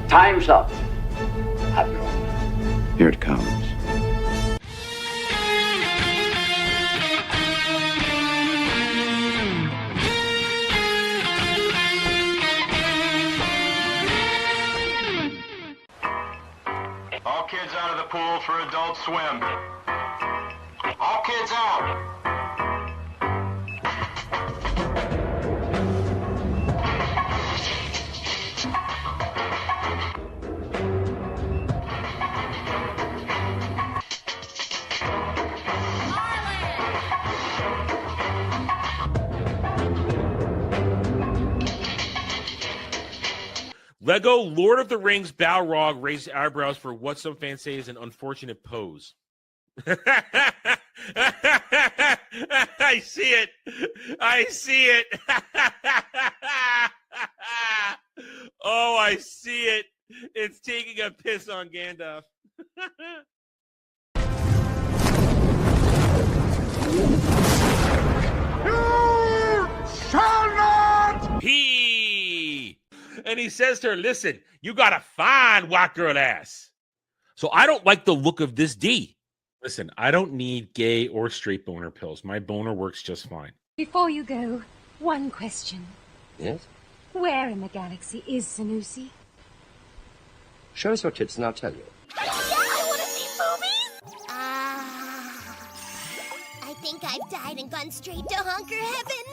Time's up, Admiral. Here it comes. All kids out of the pool for Adult Swim. All kids out. Lego Lord of the Rings Balrog raised eyebrows for what some fans say is an unfortunate pose. I see it. I see it. Oh, I see it. It's taking a piss on Gandalf. You shall not! And he says to her, listen, you got a fine white girl ass. So I don't like the look of this D. Listen, I don't need gay or straight boner pills. My boner works just fine. Before you go, one question. Yes? Where in the galaxy is Sanusi? Show us your tits and I'll tell you. Yeah, I want to see movies! I think I've died and gone straight to honker heaven.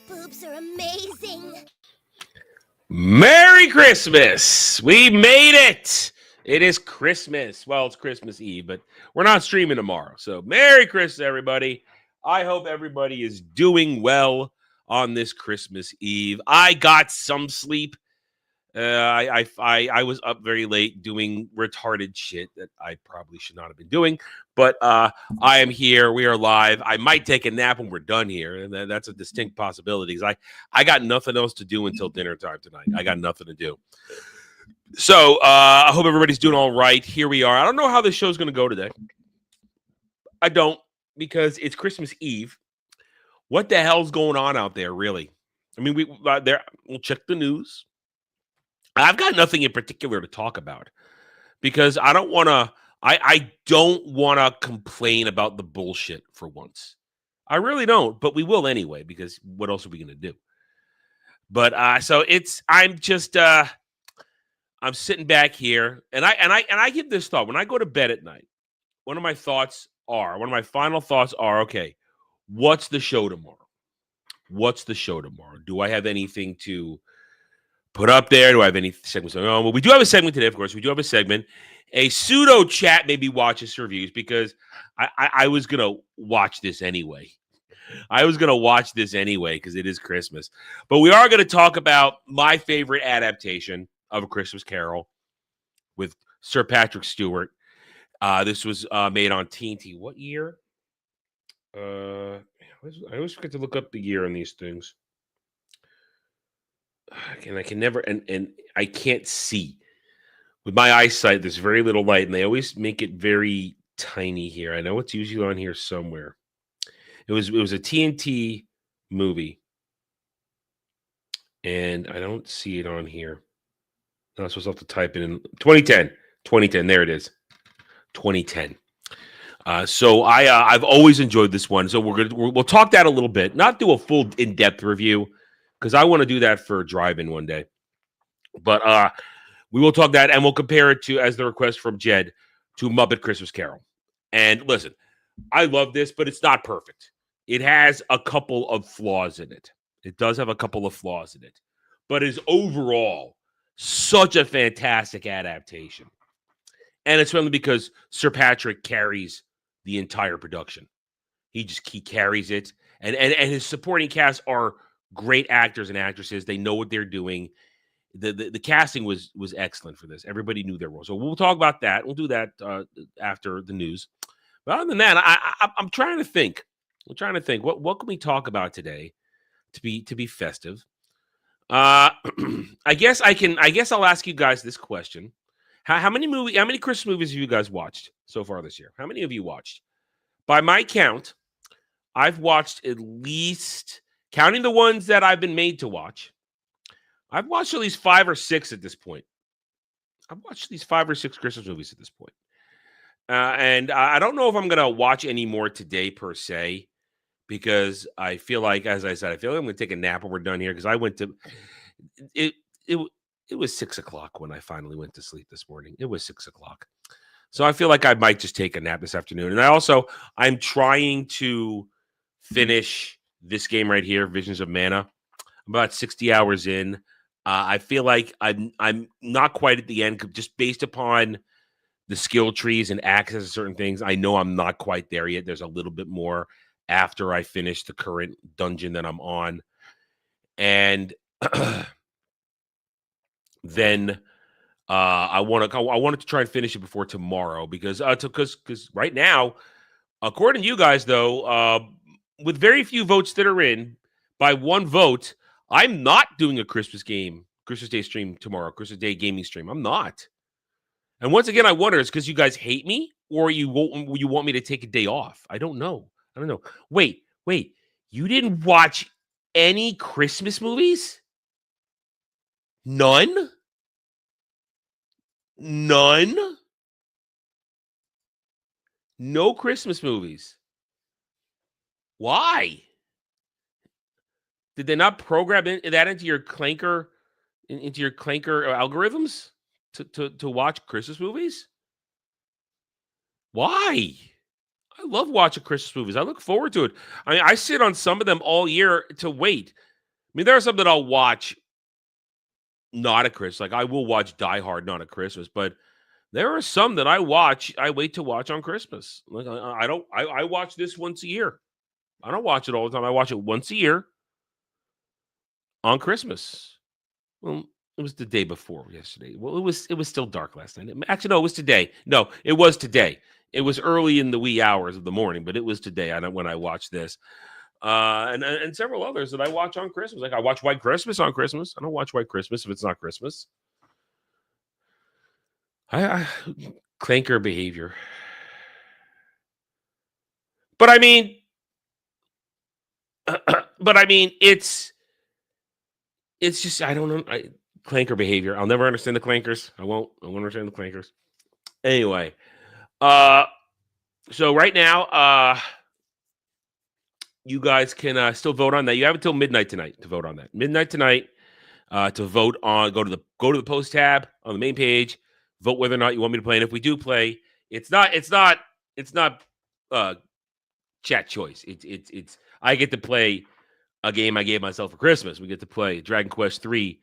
Boobs are amazing. Merry Christmas! We made it! It is Christmas. Well, it's Christmas Eve, but we're not streaming tomorrow. So Merry Christmas, everybody. I hope everybody is doing well on this Christmas Eve. I got some sleep. I was up very late doing retarded shit that I probably should not have been doing. But I am here. We are live. I might take a nap when we're done here. And that's a distinct possibility. I got nothing else to do until dinner time tonight. I got nothing to do. So I hope everybody's doing all right. Here we are. I don't know how this show's going to go today. I don't, because it's Christmas Eve. What the hell's going on out there, really? I mean, we'll check the news. I've got nothing in particular to talk about because I don't want to. I don't want to complain about the bullshit for once. I really don't, but we will anyway because what else are we going to do? But so I'm sitting back here and I give this thought when I go to bed at night. One of my final thoughts are, okay, what's the show tomorrow? What's the show tomorrow? Do I have anything to put up there? Do I have any segments? Oh, well, we do have a segment today, of course. We do have a segment. A pseudo chat maybe watches reviews because I was going to watch this anyway. Because it is Christmas. But we are going to talk about my favorite adaptation of A Christmas Carol with Sir Patrick Stewart. This was made on TNT. What year? I always forget to look up the year on these things. And I can never, and I can't see. With my eyesight, there's very little light, and they always make it very tiny here. I know it's usually on here somewhere. It was a TNT movie, and I don't see it on here. I'm supposed to have to type it in. 2010. There it is. 2010. So I've always enjoyed this one. So we'll talk that a little bit. Not do a full in-depth review because I want to do that for a drive-in one day. But we will talk that, and we'll compare it to, as the request from Jed, to Muppet Christmas Carol. And listen, I love this, but it's not perfect. It has a couple of flaws in it. It does have a couple of flaws in it, but is overall such a fantastic adaptation. And it's only because Sir Patrick carries the entire production. He carries it, and his supporting cast are great actors and actresses. They know what they're doing. The casting was excellent for this. Everybody knew their role. So we'll talk about that. We'll do that after the news. But other than that, I'm trying to think. What can we talk about today to be festive? I guess I'll ask you guys this question. How many Christmas movies have you guys watched so far this year? How many of you watched? By my count, I've watched at least, counting the ones that I've been made to watch, I've watched at least 5 or 6 at this point. I've watched these 5 or 6 Christmas movies at this point. And I don't know if I'm going to watch any more today per se, because I feel like, as I said, I feel like I'm going to take a nap when we're done here, because I went to it. It was 6 o'clock when I finally went to sleep this morning. It was 6 o'clock. So I feel like I might just take a nap this afternoon. And I'm trying to finish this game right here, Visions of Mana. I'm about 60 hours in. I feel like I'm not quite at the end, just based upon the skill trees and access to certain things. I know I'm not quite there yet. There's a little bit more after I finish the current dungeon that I'm on. And then I wanted to try and finish it before tomorrow, because right now, according to you guys, though, with very few votes that are in, by one vote, I'm not doing a Christmas Day stream tomorrow, Christmas Day gaming stream. I'm not. And once again, I wonder, is because you guys hate me, or you want me to take a day off? I don't know. Wait. You didn't watch any Christmas movies? None? No Christmas movies. Why? Did they not program that into your clanker algorithms to watch Christmas movies? Why? I love watching Christmas movies. I look forward to it. I mean, I sit on some of them all year to wait. I mean, there are some that I'll watch not at Christmas. Like, I will watch Die Hard not at Christmas, but there are some that I wait to watch on Christmas. Like, I watch this once a year. I don't watch it all the time. I watch it once a year on Christmas. Well, it was the day before yesterday. Well, it was still dark last night. Actually, no, it was today. No, it was today. It was early in the wee hours of the morning, but it was today when I watched this. And several others that I watch on Christmas. Like, I watch White Christmas on Christmas. I don't watch White Christmas if it's not Christmas. I clanker behavior. But I mean, it's just, I don't know. Clanker behavior. I'll never understand the clankers. I won't understand the clankers. Anyway, so right now, you guys can still vote on that. You have until midnight tonight to vote on that. Midnight tonight to vote on. Go to the post tab on the main page. Vote whether or not you want me to play. And if we do play, it's not chat choice. It's I get to play a game I gave myself for Christmas. We get to play Dragon Quest 3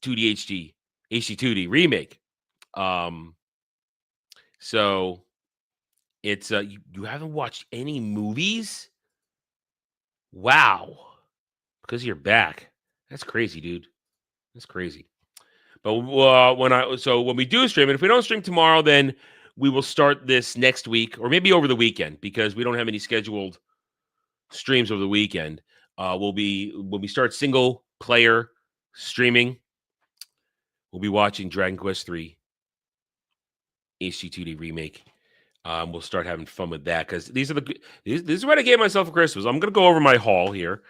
2D HD2D remake. So it's you haven't watched any movies? Wow. Because you're back. That's crazy, dude. That's crazy. But when we do stream, and if we don't stream tomorrow, then we will start this next week, or maybe over the weekend, because we don't have any scheduled streams over the weekend. When we start single player streaming, we'll be watching Dragon Quest 3 HD2D remake. We'll start having fun with that, because this is what I gave myself for Christmas. I'm gonna go over my haul here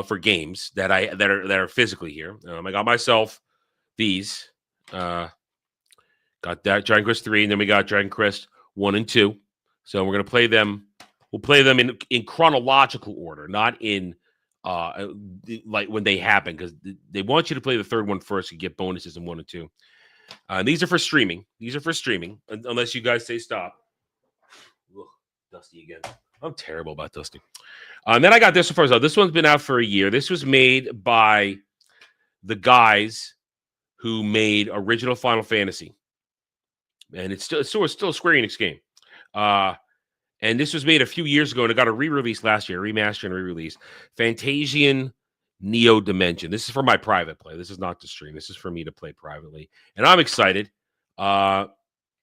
for games that are physically here. I got myself these. Got that Dragon Quest 3, and then we got Dragon Quest 1 and 2. So we're gonna play them. We'll play them in chronological order, not in like when they happen, because they want you to play the third one first and get bonuses in 1 and 2. And these are for streaming. Unless you guys say stop. Ugh, dusty again. I'm terrible about dusty. And then I got this one first. This one's been out for a year. This was made by the guys who made original Final Fantasy, and it's still a Square Enix game. And this was made a few years ago, and it got a re-release last year, remaster and re-release. Fantasian Neo Dimension. This is for my private play. This is not to stream. This is for me to play privately, and I'm excited. And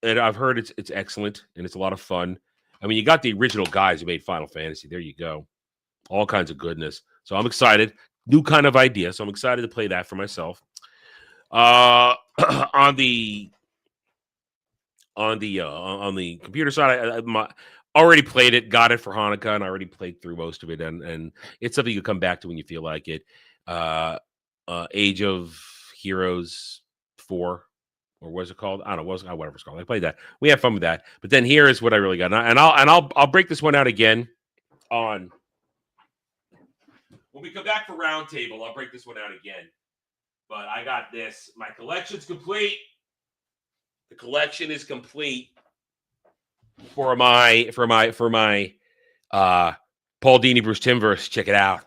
I've heard it's excellent, and it's a lot of fun. I mean, you got the original guys who made Final Fantasy. There you go. All kinds of goodness. So I'm excited. New kind of idea. So I'm excited to play that for myself. On the computer side, I already played it, got it for Hanukkah, and I already played through most of it, and it's something you come back to when you feel like it. Age of Heroes 4 or what's it called? I don't know. Whatever it's called. I played that. We had fun with that. But then here is what I really got, and I'll break this one out again on when we come back for roundtable. I'll break this one out again. But I got this. My collection's complete. The collection is complete for my Paul Dini Bruce Timm verse. Check it out.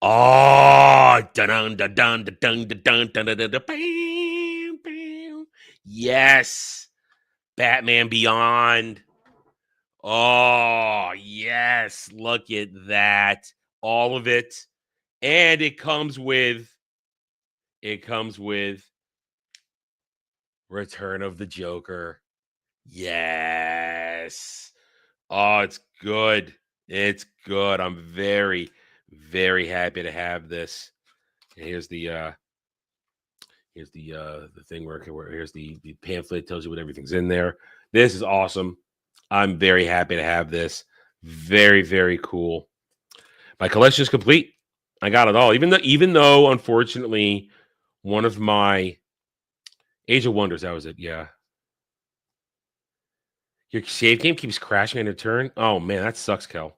Oh, dun dun dun dun dun dun dun dun dun. Yes, Batman Beyond. Oh, yes, look at that. All of it. And it comes with Return of the Joker. Yes. Oh, it's good. It's good. I'm very, very happy to have this. And here's the thing where here's the pamphlet, tells you what everything's in there. This is awesome. I'm very happy to have this. Very, very cool. My collection is complete. I got it all. Even though unfortunately, one of my Age of Wonders, that was it. Yeah. Your save game keeps crashing in a turn. Oh man, that sucks, Kel.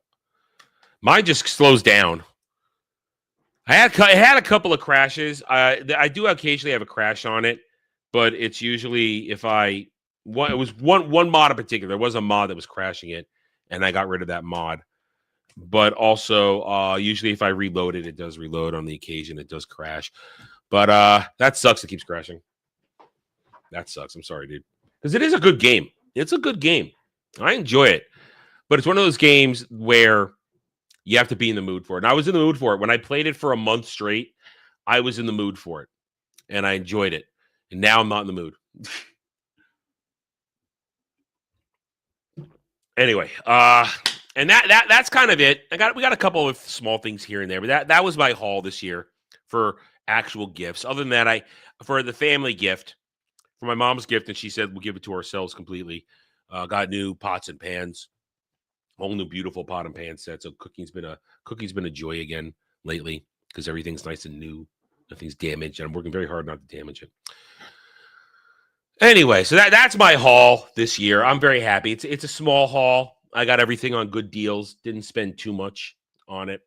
Mine just slows down. I had a couple of crashes. I do occasionally have a crash on it, but it's usually it was one mod in particular. There was a mod that was crashing it, and I got rid of that mod. But also, usually if I reload it, it does reload on the occasion. It does crash. But that sucks. It keeps crashing. That sucks. I'm sorry, dude. Because it is a good game. It's a good game. I enjoy it. But it's one of those games where you have to be in the mood for it. And I was in the mood for it. When I played it for a month straight, I was in the mood for it. And I enjoyed it. And now I'm not in the mood. Anyway, and that's kind of it. We got a couple of small things here and there, but that was my haul this year for actual gifts. Other than that, for the family gift, for my mom's gift, and she said we'll give it to ourselves completely. Got new pots and pans, whole new beautiful pot and pan set. So cooking's been a joy again lately because everything's nice and new, nothing's damaged, and I'm working very hard not to damage it. Anyway, so that's my haul this year. I'm very happy. It's a small haul. I got everything on good deals. Didn't spend too much on it,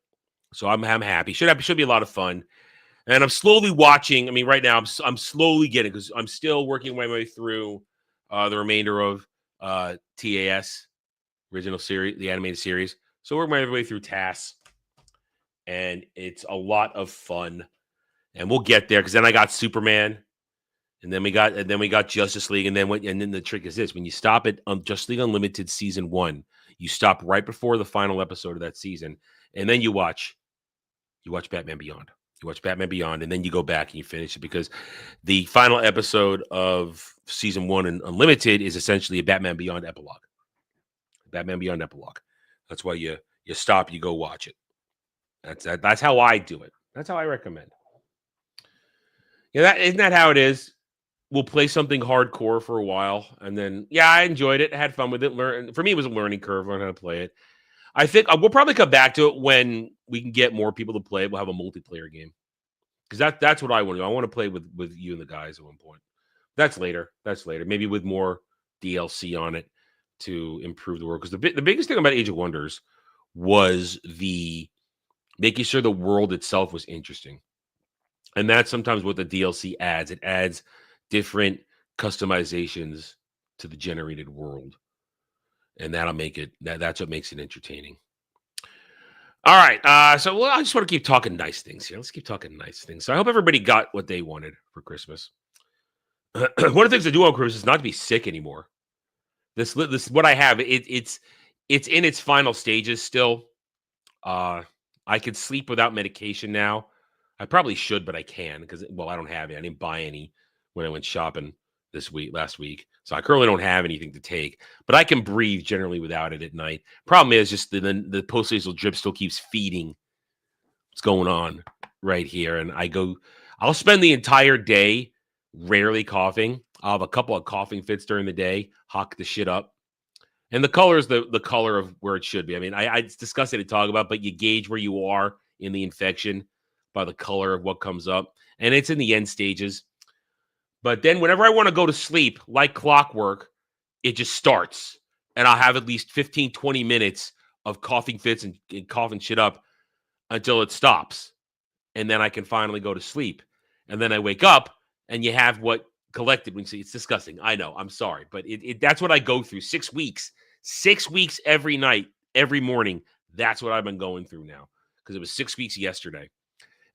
so I'm happy. Should be a lot of fun. And I'm slowly watching. I mean, right now I'm slowly getting because I'm still working my way through the remainder of TAS original series, the animated series. So we're my way through TAS, and it's a lot of fun. And we'll get there because then I got Superman. And then we got Justice League, and then the trick is this: when you stop at Justice League Unlimited season 1, you stop right before the final episode of that season, and then you watch Batman Beyond. You watch Batman Beyond, and then you go back and you finish it because the final episode of season 1 in Unlimited is essentially a Batman Beyond epilogue. Batman Beyond epilogue. That's why you stop, you go watch it. That's how I do it. That's how I recommend. Yeah, isn't that how it is? We'll play something hardcore for a while, and then I enjoyed it. I had fun with it. For me, it was a learning curve on how to play it. I think we'll probably come back to it when we can get more people to play it. We'll have a multiplayer game because that's what I want to do. I want to play with you and the guys at one point. That's later. Maybe with more DLC on it to improve the world. Because the biggest thing about Age of Wonders was the making sure the world itself was interesting, and that's sometimes what the DLC adds. It adds different customizations to the generated world, and that'll make it that's what makes it entertaining. All right, so I just want to keep talking nice things here. Let's keep talking nice things. So I hope everybody got what they wanted for Christmas. One of the things I do on Christmas is not to be sick anymore. This what I have. It's in its final stages still. I could sleep without medication now. I probably should, but I can because I don't have it. I didn't buy any when I went shopping last week. So I currently don't have anything to take, but I can breathe generally without it at night. Problem is just the post-nasal drip still keeps feeding what's going on right here. And I'll spend the entire day rarely coughing. I'll have a couple of coughing fits during the day, hawk the shit up. And the color is the color of where it should be. I mean, I discussed it to talk about, but you gauge where you are in the infection by the color of what comes up. And it's in the end stages. But then whenever I want to go to sleep, like clockwork, it just starts. And I'll have at least 15, 20 minutes of coughing fits and coughing shit up until it stops. And then I can finally go to sleep. And then I wake up and you have what collected when you see it's disgusting. I know, I'm sorry. But that's what I go through. 6 weeks. 6 weeks every night, every morning. That's what I've been going through now. Because it was 6 weeks yesterday.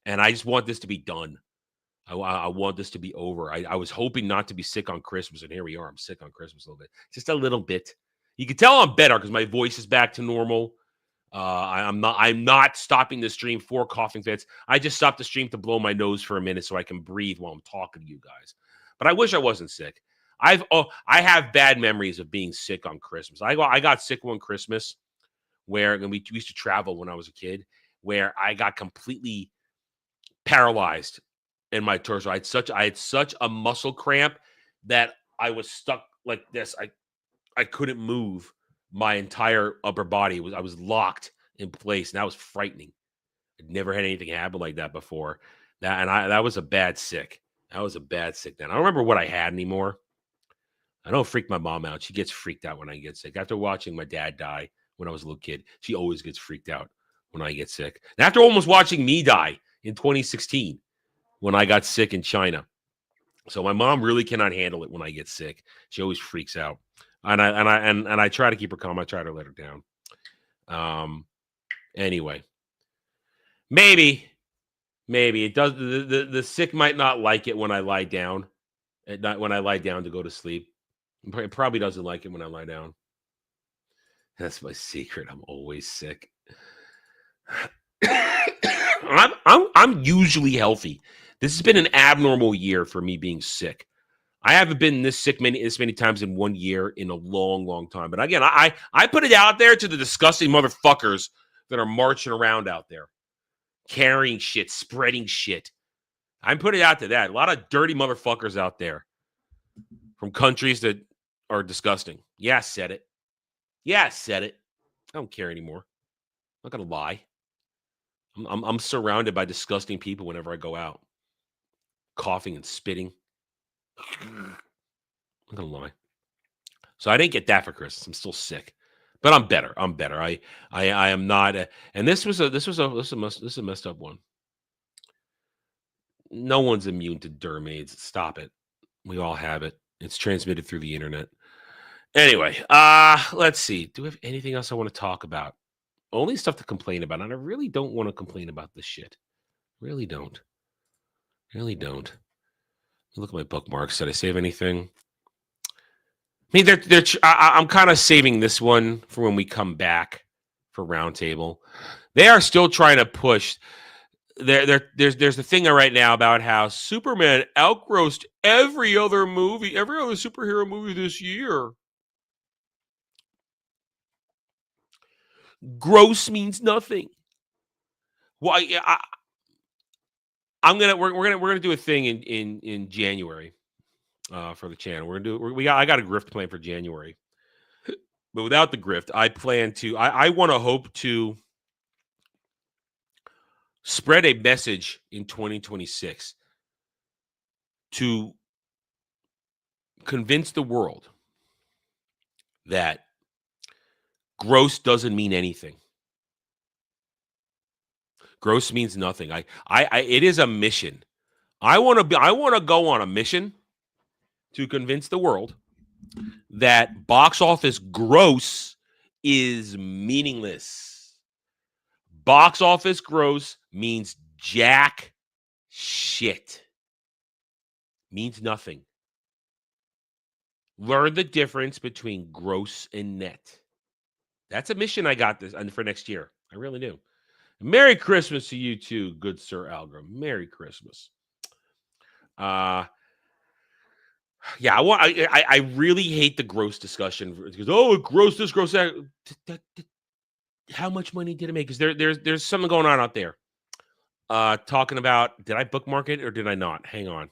And I just want this to be done. I want this to be over. I was hoping not to be sick on Christmas, and here we are. I'm sick on Christmas a little bit. Just a little bit. You can tell I'm better because my voice is back to normal. I'm not stopping the stream for coughing fits. I just stopped the stream to blow my nose for a minute so I can breathe while I'm talking to you guys. But I wish I wasn't sick. I have bad memories of being sick on Christmas. I got sick one Christmas where we used to travel when I was a kid, where I got completely paralyzed in my torso. I had such a muscle cramp that I was stuck like this. I couldn't move my entire upper body. I was locked in place, and that was frightening. I'd never had anything happen like that before. That was a bad sick. That was a bad sick then. I don't remember what I had anymore. I don't freak my mom out. She gets freaked out when I get sick. After watching my dad die when I was a little kid, she always gets freaked out when I get sick. And after almost watching me die in 2016 when I got sick in China. So my mom really cannot handle it when I get sick. She always freaks out. And I try to keep her calm. I try to let her down. Anyway. Maybe it does. The sick might not like it when I lie down. When I lie down to go to sleep. It probably doesn't like it when I lie down. That's my secret. I'm always sick. I'm usually healthy. This has been an abnormal year for me being sick. I haven't been this sick this many times in 1 year in a long, long time. But again, I put it out there to the disgusting motherfuckers that are marching around out there, carrying shit, spreading shit. I'm putting it out to that. A lot of dirty motherfuckers out there from countries that are disgusting. Yeah, I said it. Yeah, I said it. I don't care anymore. I'm not gonna lie. I'm surrounded by disgusting people whenever I go out, coughing and spitting. I'm not gonna lie. So I didn't get that for Christmas. I'm still sick, but I'm better. I am not. And this is a messed up one. No one's immune to derm AIDS. Stop it. We all have it. It's transmitted through the internet. Anyway, let's see. Do we have anything else I want to talk about? Only stuff to complain about. And I really don't want to complain about this shit. Really don't. Really don't. Look at my bookmarks. Did I save anything? I mean, I'm kind of saving this one for when we come back for Roundtable. They are still trying to push. There's the thing right now about how Superman outgrossed every other superhero movie this year. Gross means nothing. Well, we're gonna do a thing in January for the channel. I got a grift plan for January, but without the grift, I plan to. I want to hope to spread a message in 2026 to convince the world that gross doesn't mean anything. Gross means nothing. It is a mission. I want to go on a mission to convince the world that box office gross is meaningless. Box office gross means jack shit. Means nothing. Learn the difference between gross and net. That's a mission I got this for next year. I really do. Merry Christmas to you too, good Sir Algram. Merry Christmas. Yeah, I really hate the gross discussion because gross this, gross that. How much money did it make? Because there's something going on out there. Talking about, did I bookmark it or did I not? Hang on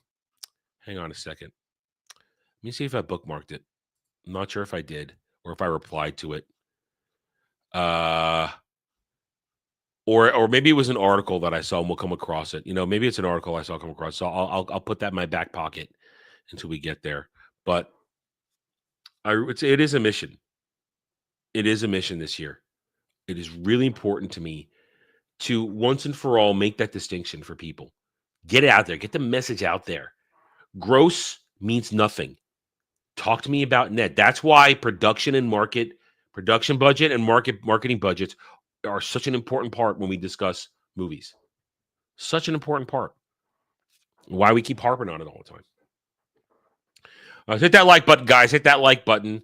a second. Let me see if I bookmarked it. I'm not sure if I did or if I replied to it. Or maybe it was an article that I saw and we'll come across it. Maybe it's an article I saw come across. So I'll put that in my back pocket until we get there. But it is a mission. It is a mission this year. It is really important to me to once and for all make that distinction for people. Get it out there. Get the message out there. Gross means nothing. Talk to me about net. That's why production budget and marketing budgets are such an important part when we discuss movies. Such an important part. Why we keep harping on it all the time. Hit that like button, guys. Hit that like button.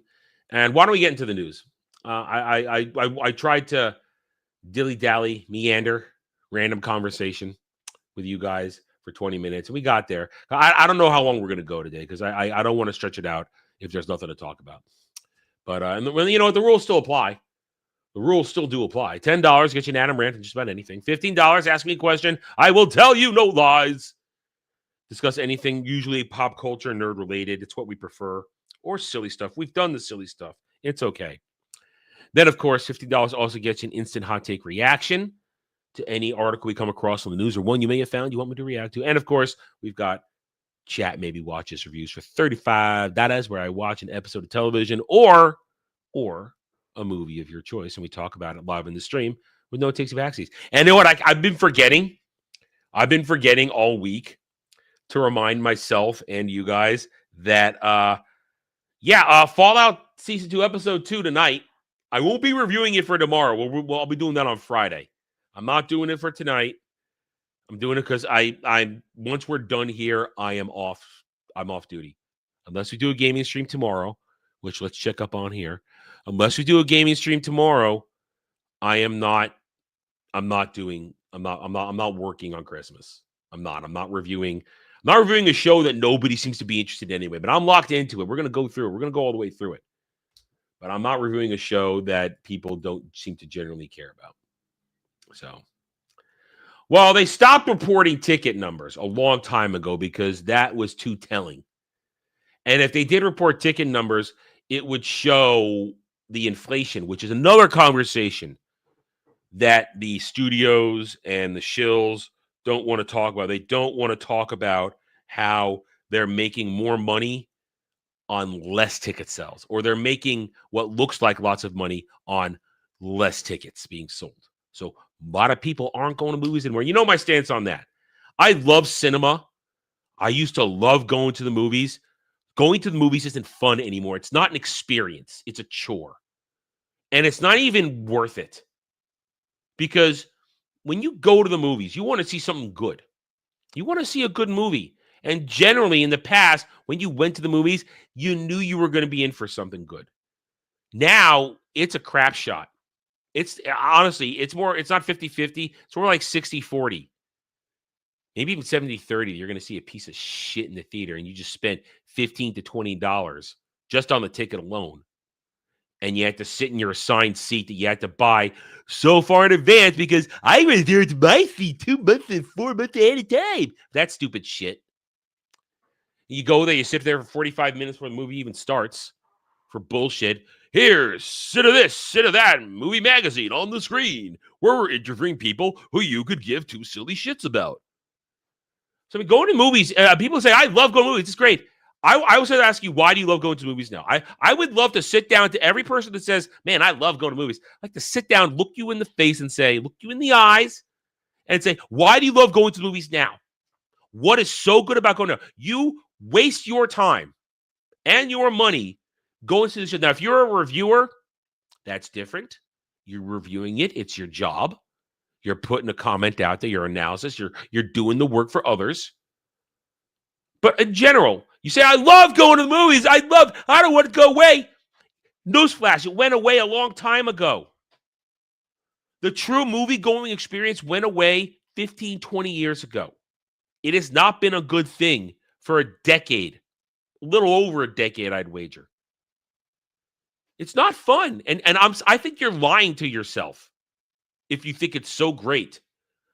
And why don't we get into the news? I tried to dilly-dally, meander, random conversation with you guys for 20 minutes, and we got there. I don't know how long we're going to go today because I don't want to stretch it out if there's nothing to talk about. But you know what, the rules still apply. The rules still do apply. $10 gets you an Adam rant and just about anything. $15, ask me a question. I will tell you no lies. Discuss anything, usually pop culture, nerd related. It's what we prefer. Or silly stuff. We've done the silly stuff. It's okay. Then, of course, $50 also gets you an instant hot take reaction to any article we come across on the news or one you may have found you want me to react to. And, of course, we've got chat maybe watches reviews for $35. That is where I watch an episode of television or a movie of your choice, and we talk about it live in the stream with no takes or backsies. And you know what? I've been forgetting. I've been forgetting all week to remind myself and you guys that, Fallout Season 2, Episode 2 tonight. I won't be reviewing it for tomorrow. I'll be doing that on Friday. I'm not doing it for tonight. I'm doing it because I once we're done here, I'm off duty. Unless we do a gaming stream tomorrow, which let's check up on here. Unless we do a gaming stream tomorrow, I'm not working on Christmas. I'm not reviewing a show that nobody seems to be interested in anyway, but I'm locked into it. We're going to go through it. We're going to go all the way through it. But I'm not reviewing a show that people don't seem to generally care about. So, well, they stopped reporting ticket numbers a long time ago because that was too telling. And if they did report ticket numbers, it would show the inflation, which is another conversation that the studios and the shills don't want to talk about. They don't want to talk about how they're making more money on less ticket sales, or they're making what looks like lots of money on less tickets being sold. So a lot of people aren't going to movies anymore. You know my stance on that. I love cinema. I used to love going to the movies. Going to the movies isn't fun anymore. It's not an experience. It's a chore. And it's not even worth it. Because when you go to the movies, you want to see something good. You want to see a good movie. And generally, in the past, when you went to the movies, you knew you were going to be in for something good. Now, it's a crap shot. It's honestly, it's not 50-50. It's more like 60-40. Maybe even 70-30. You're going to see a piece of shit in the theater, and you just spent $15 to $20 just on the ticket alone. And you had to sit in your assigned seat that you had to buy so far in advance because I was there to buy seat 2 months and 4 months ahead of time. That stupid shit. You go there, you sit there for 45 minutes before the movie even starts for bullshit. Here's sit of this, sit of that, movie magazine on the screen where we're interviewing people who you could give two silly shits about. So I mean, going to movies, people say, I love going to movies. It's great. I was going to ask you, why do you love going to movies now? I would love to sit down to every person that says, man, I love going to movies. I like to sit down, look you in the face and say, look you in the eyes and say, why do you love going to the movies now? What is so good about going now? You waste your time and your money going to the show. Now, if you're a reviewer, that's different. You're reviewing it. It's your job. You're putting a comment out there, your analysis. You're doing the work for others. But in general, you say, I love going to the movies. I don't want to go away. Newsflash, it went away a long time ago. The true movie-going experience went away 15, 20 years ago. It has not been a good thing for a decade. A little over a decade, I'd wager. It's not fun. And I think you're lying to yourself if you think it's so great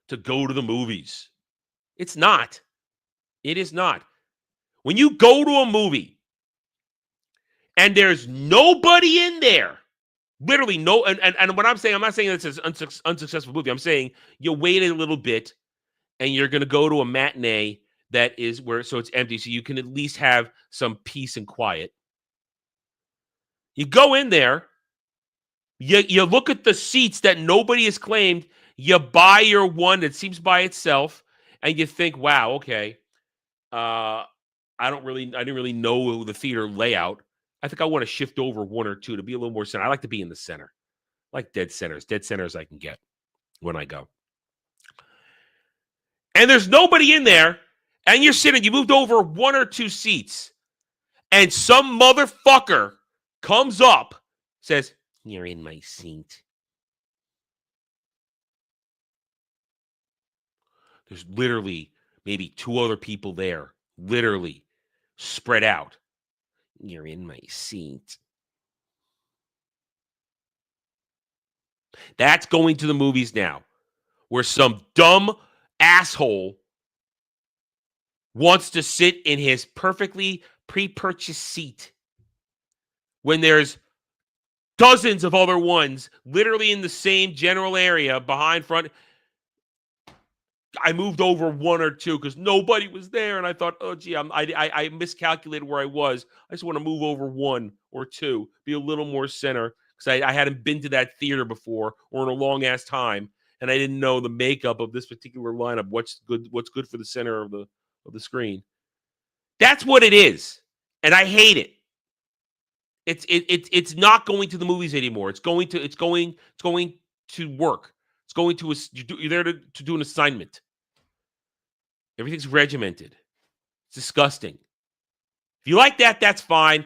to go to the movies. It's not. It is not. When you go to a movie and there's nobody in there, literally no, and what I'm saying, I'm not saying it's an unsuccessful movie. I'm saying you waited a little bit and you're going to go to a matinee that is where, so it's empty, so you can at least have some peace and quiet. You go in there, you look at the seats that nobody has claimed, you buy your one that seems by itself, and you think, wow, okay, I didn't really know the theater layout. I think I want to shift over one or two to be a little more center. I like to be in the center. I like dead centers I can get when I go. And there's nobody in there, and you're sitting, you moved over one or two seats, and some motherfucker comes up, says, "You're in my seat." There's literally maybe two other people there, literally spread out. "You're in my seat." That's going to the movies now, where some dumb asshole wants to sit in his perfectly pre-purchased seat when there's dozens of other ones literally in the same general area, behind, front. I moved over one or two because nobody was there, and I thought, oh, gee, I miscalculated where I was. I just want to move over one or two, be a little more center, because I hadn't been to that theater before or in a long-ass time, and I didn't know the makeup of this particular lineup, what's good for the center of the screen. That's what it is, and I hate it. It's not going to the movies anymore. It's going to work. It's going to you're there to do an assignment. Everything's regimented. It's disgusting. If you like that, that's fine,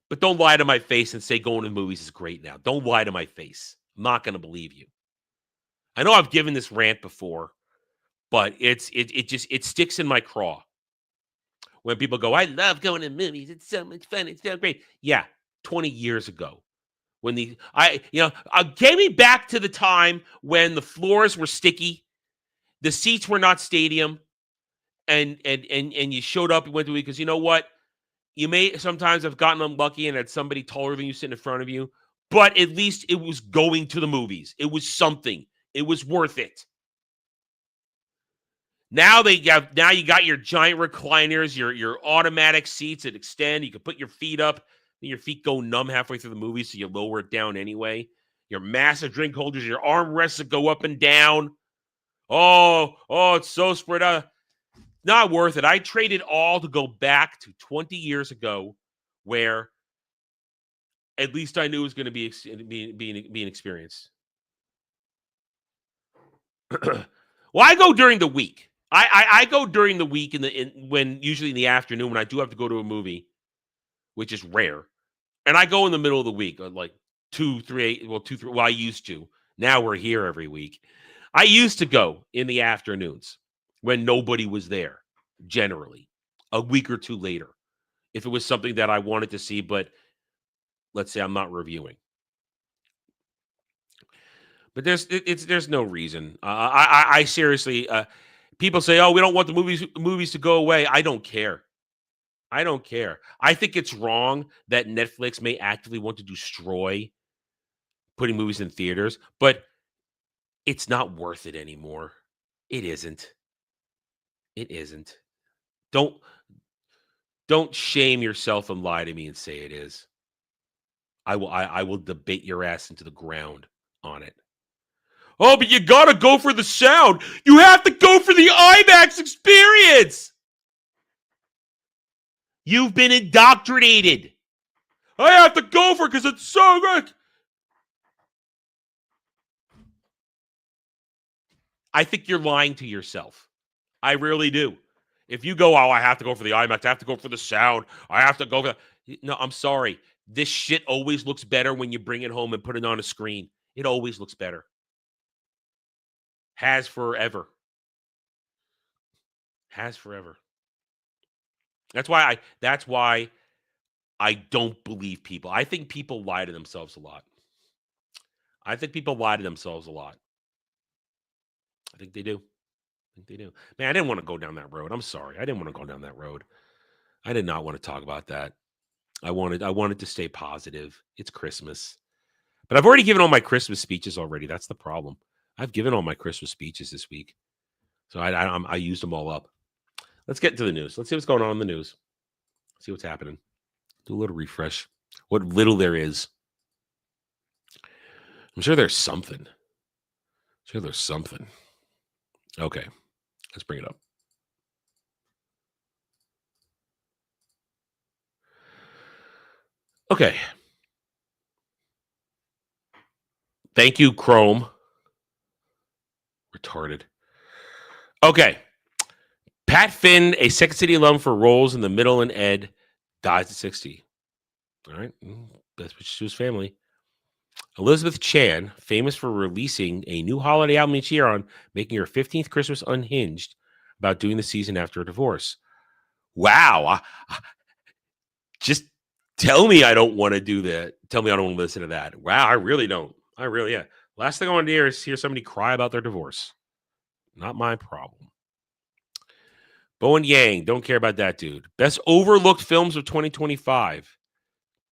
but don't lie to my face and say going to the movies is great now. Don't lie to my face. I'm not going to believe you. I know I've given this rant before, but it sticks in my craw. When people go, "I love going to movies. It's so much fun. It's so great." Yeah, 20 years ago. When get me back to the time when the floors were sticky, the seats were not stadium, and you showed up, you went to it, because you know what? You may sometimes have gotten unlucky and had somebody taller than you sitting in front of you, but at least it was going to the movies. It was something. It was worth it. Now you got your giant recliners, your automatic seats that extend. You can put your feet up. Your feet go numb halfway through the movie, so you lower it down anyway. Your massive drink holders, your armrests that go up and down. Oh, it's so spread out. Not worth it. I traded all to go back to 20 years ago, where at least I knew it was going to be an experience. Well, I go during the week. I go during the week usually in the afternoon when I do have to go to a movie, which is rare. And I go in the middle of the week, like 2, 3. Well, I used to. Now we're here every week. I used to go in the afternoons when nobody was there, generally, a week or two later, if it was something that I wanted to see, but let's say I'm not reviewing. But there's no reason. I seriously, people say, "Oh, we don't want the movies to go away." I don't care. I don't care. I think it's wrong that Netflix may actively want to destroy putting movies in theaters, but it's not worth it anymore. It isn't. It isn't. Don't shame yourself and lie to me and say it is. I will debate your ass into the ground on it. Oh, but you gotta go for the sound. You have to go for the IMAX experience. You've been indoctrinated. I have to go for it because it's so good. I think you're lying to yourself. I really do. If you go, "Oh, I have to go for the IMAX. I have to go for the sound. I have to go for..." No, I'm sorry. This shit always looks better when you bring it home and put it on a screen. It always looks better. Has forever. Has forever. That's why I don't believe people. I think people lie to themselves a lot. I think they do. Man, I didn't want to go down that road. I'm sorry. I didn't want to go down that road. I did not want to talk about that. I wanted to stay positive. It's Christmas. But I've already given all my Christmas speeches already. That's the problem. I've given all my Christmas speeches this week. So I used them all up. Let's get to the news. Let's see what's going on in the news. See what's happening. Do a little refresh. What little there is. I'm sure there's something. Okay. Let's bring it up. Okay. Thank you, Chrome. Retarded. Okay. Pat Finn, a Second City alum for roles in The Middle and Ed, dies at 60. All right. Best wishes to his family. Elizabeth Chan, famous for releasing a new holiday album each year on making her 15th Christmas unhinged about doing the season after a divorce. Wow. Just tell me I don't want to do that. Tell me I don't want to listen to that. Wow, I really don't. Yeah. Last thing I want to hear is hear somebody cry about their divorce. Not my problem. Bowen Yang, don't care about that dude. Best overlooked films of 2025.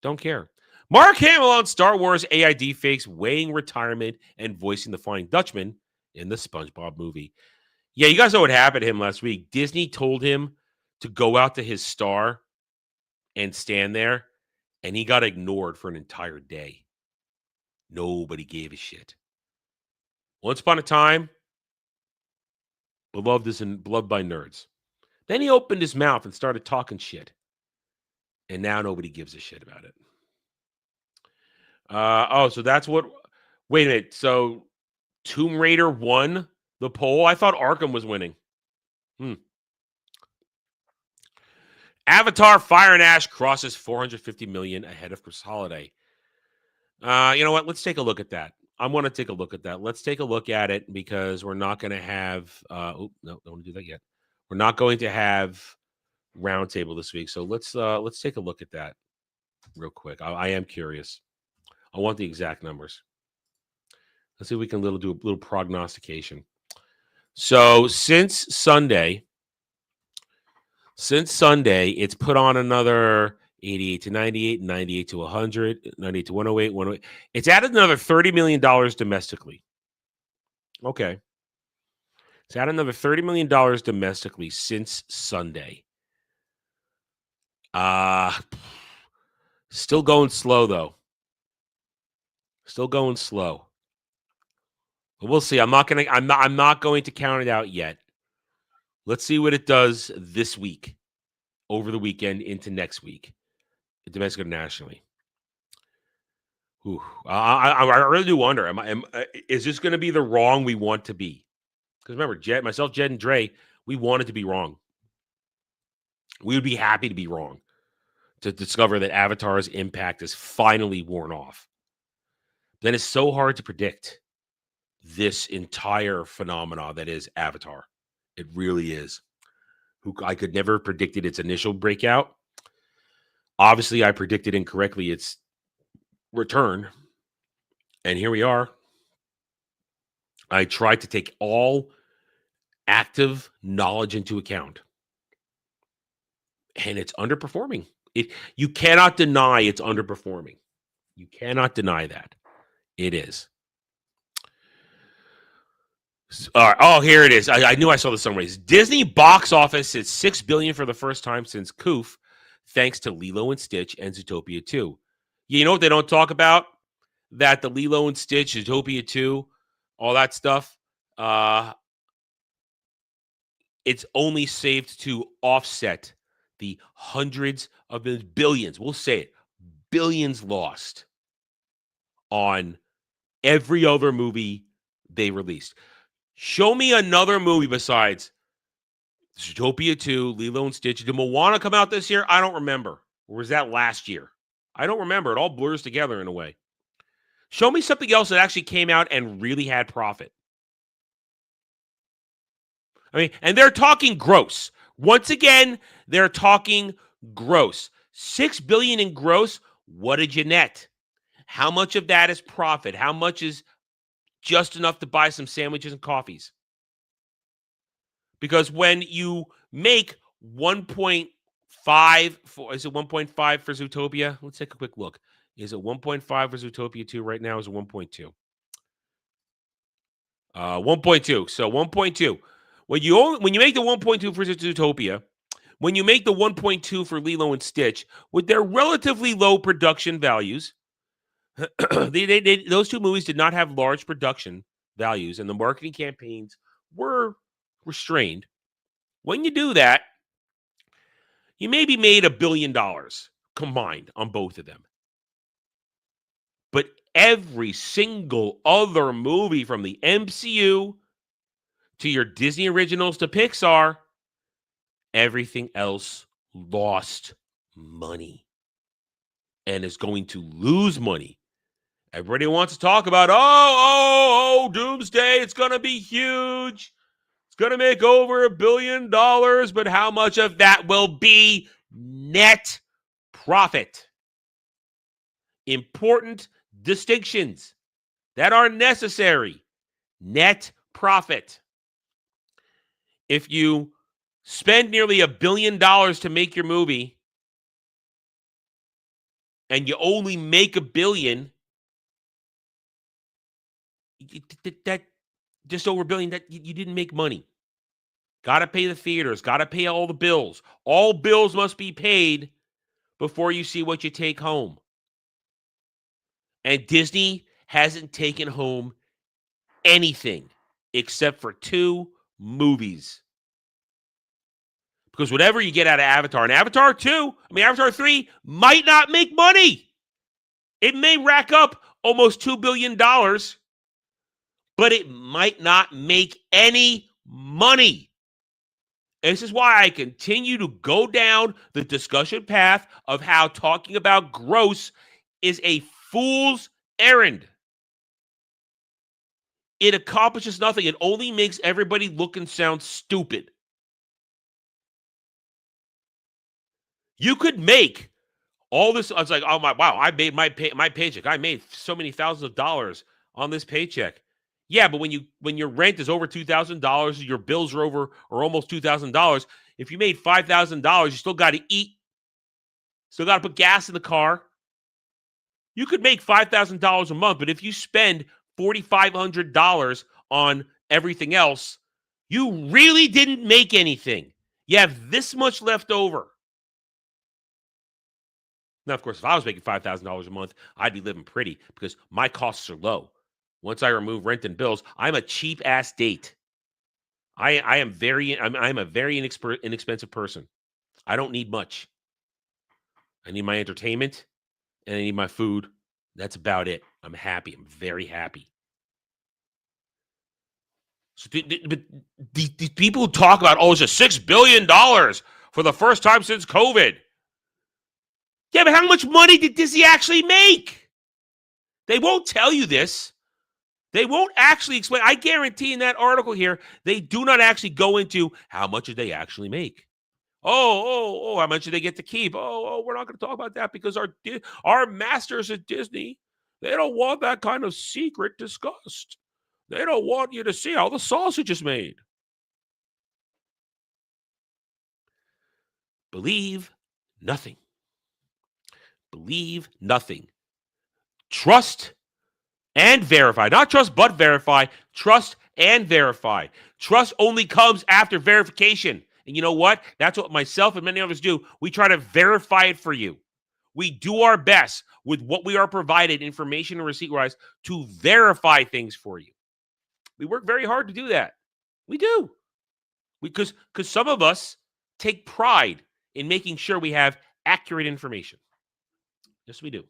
Don't care. Mark Hamill on Star Wars AID fakes weighing retirement and voicing the Flying Dutchman in the SpongeBob movie. Yeah, you guys know what happened to him last week. Disney told him to go out to his star and stand there, and he got ignored for an entire day. Nobody gave a shit. Once upon a time, beloved by nerds. Then he opened his mouth and started talking shit. And now nobody gives a shit about it. So that's what... Wait a minute. So Tomb Raider won the poll? I thought Arkham was winning. Avatar Fire and Ash crosses 450 million ahead of Christmas holiday. You know what? Let's take a look at that. I want to take a look at that. Let's take a look at it because we're not going to have... no, don't want to do that yet. We're not going to have roundtable this week. So let's take a look at that real quick. I am curious. I want the exact numbers. Let's see if we can do a little prognostication. So since Sunday, it's put on another 88 to 98, 98 to 100, 98 to 108, 108. It's added another $30 million domestically. Okay. It's added another $30 million domestically since Sunday. Still going slow, though. Still going slow. But we'll see. I'm not going to count it out yet. Let's see what it does this week, over the weekend, into next week, domestically and nationally. I really do wonder. Is this going to be the wrong we want to be? Because remember, Jed, and Dre, we wanted to be wrong. We would be happy to be wrong, to discover that Avatar's impact is finally worn off. Then it's so hard to predict this entire phenomena that is Avatar. It really is. I could never have predicted its initial breakout. Obviously, I predicted incorrectly its return. And here we are. I tried to take all active knowledge into account. And it's underperforming. You cannot deny it's underperforming. You cannot deny that. It is. All right. Oh, here it is. I knew I saw the summaries. Disney box office hit $6 billion for the first time since Koof, thanks to Lilo and Stitch and Zootopia 2. You know what they don't talk about? That the Lilo and Stitch, Zootopia 2, all that stuff, it's only saved to offset the hundreds of billions, we'll say it, billions lost on every other movie they released. Show me another movie besides Zootopia 2, Lilo and Stitch. Did Moana come out this year? I don't remember. Or was that last year? I don't remember. It all blurs together in a way. Show me something else that actually came out and really had profit. I mean, and they're talking gross. Once again, they're talking gross. $6 billion in gross. What did you net? How much of that is profit? How much is just enough to buy some sandwiches and coffees? Because when you make 1.5 for, is it 1.5 for Zootopia? Let's take a quick look. Is it 1.5 for Zootopia 2 right now? Is it 1.2? 1.2. So 1.2. when you make the 1.2 for Zootopia, when you make the 1.2 for Lilo and Stitch, with their relatively low production values, those two movies did not have large production values, and the marketing campaigns were restrained. When you do that, you maybe made $1 billion combined on both of them. But every single other movie from the MCU to your Disney originals to Pixar, everything else lost money and is going to lose money. Everybody wants to talk about, Doomsday, it's going to be huge. It's going to make over $1 billion, but how much of that will be net profit? Important distinctions that are necessary. Net profit. If you spend nearly $1 billion to make your movie and you only make $1 billion, that just over $1 billion, that you didn't make money. Got to pay the theaters, got to pay all the bills. All bills must be paid before you see what you take home. And Disney hasn't taken home anything except for 2 movies. Because whatever you get out of Avatar, and Avatar 3 might not make money. It may rack up almost $2 billion, but it might not make any money. And this is why I continue to go down the discussion path of how talking about gross is a fool's errand. It accomplishes nothing. It only makes everybody look and sound stupid. You could make all this. I was like, oh my, wow! I made my paycheck. I made so many thousands of dollars on this paycheck. Yeah, but when your rent is over $2,000, your bills are almost $2,000. If you made $5,000, you still got to eat. Still got to put gas in the car. You could make $5,000 a month, but if you spend $4,500 on everything else, you really didn't make anything. You have this much left over. Now, of course, if I was making $5,000 a month, I'd be living pretty because my costs are low. Once I remove rent and bills, I'm a cheap ass date. I'm a very inexpensive person. I don't need much. I need my entertainment and I need my food. That's about it. I'm happy. I'm very happy. So, but these people who talk about, it's just $6 billion for the first time since COVID. Yeah, but how much money did Disney actually make? They won't tell you this. They won't actually explain. I guarantee in that article here, they do not actually go into how much did they actually make. How much did they get to keep? We're not going to talk about that because our masters at Disney, they don't want that kind of secret discussed. They don't want you to see how the sausage is made. Believe nothing. Believe nothing. Trust and verify. Not trust, but verify. Trust and verify. Trust only comes after verification. And you know what? That's what myself and many others do. We try to verify it for you. We do our best with what we are provided, information and receipt-wise, to verify things for you. We work very hard to do that. We do. Because some of us take pride in making sure we have accurate information. Yes, we do.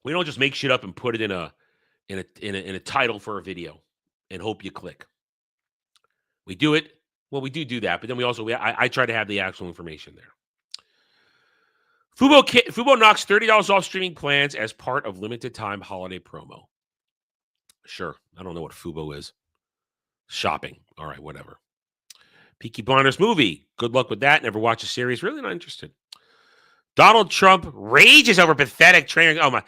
We don't just make shit up and put it in a title for a video and hope you click. We do it. Well, we do that, but then I try to have the actual information there. Fubo knocks $30 off streaming plans as part of limited time holiday promo. Sure, I don't know what Fubo is. Shopping. All right, whatever. Peaky Blinders movie. Good luck with that. Never watched a series. Really not interested. Donald Trump rages over pathetic training. Oh my!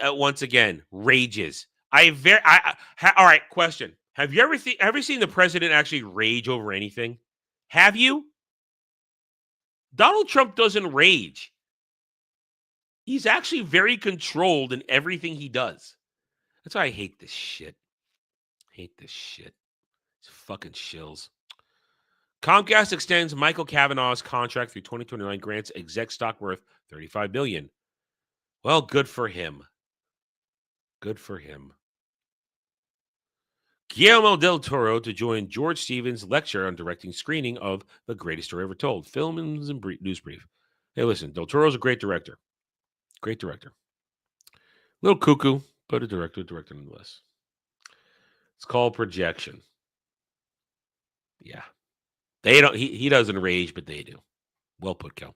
Once again, rages. All right, question. Have you ever seen the president actually rage over anything? Have you? Donald Trump doesn't rage. He's actually very controlled in everything he does. That's why I hate this shit. Hate this shit. It's fucking shills. Comcast extends Michael Kavanaugh's contract through 2029, grants exec stock worth $35 billion. Well, good for him. Good for him. Guillermo del Toro to join George Stevens' lecture on directing screening of The Greatest Story Ever Told. Films and news brief. Hey, listen, del Toro's a great director. Great director. Little cuckoo, but a director nonetheless. It's called Projection. Yeah. They don't. He doesn't rage, but they do. Well put, Kel.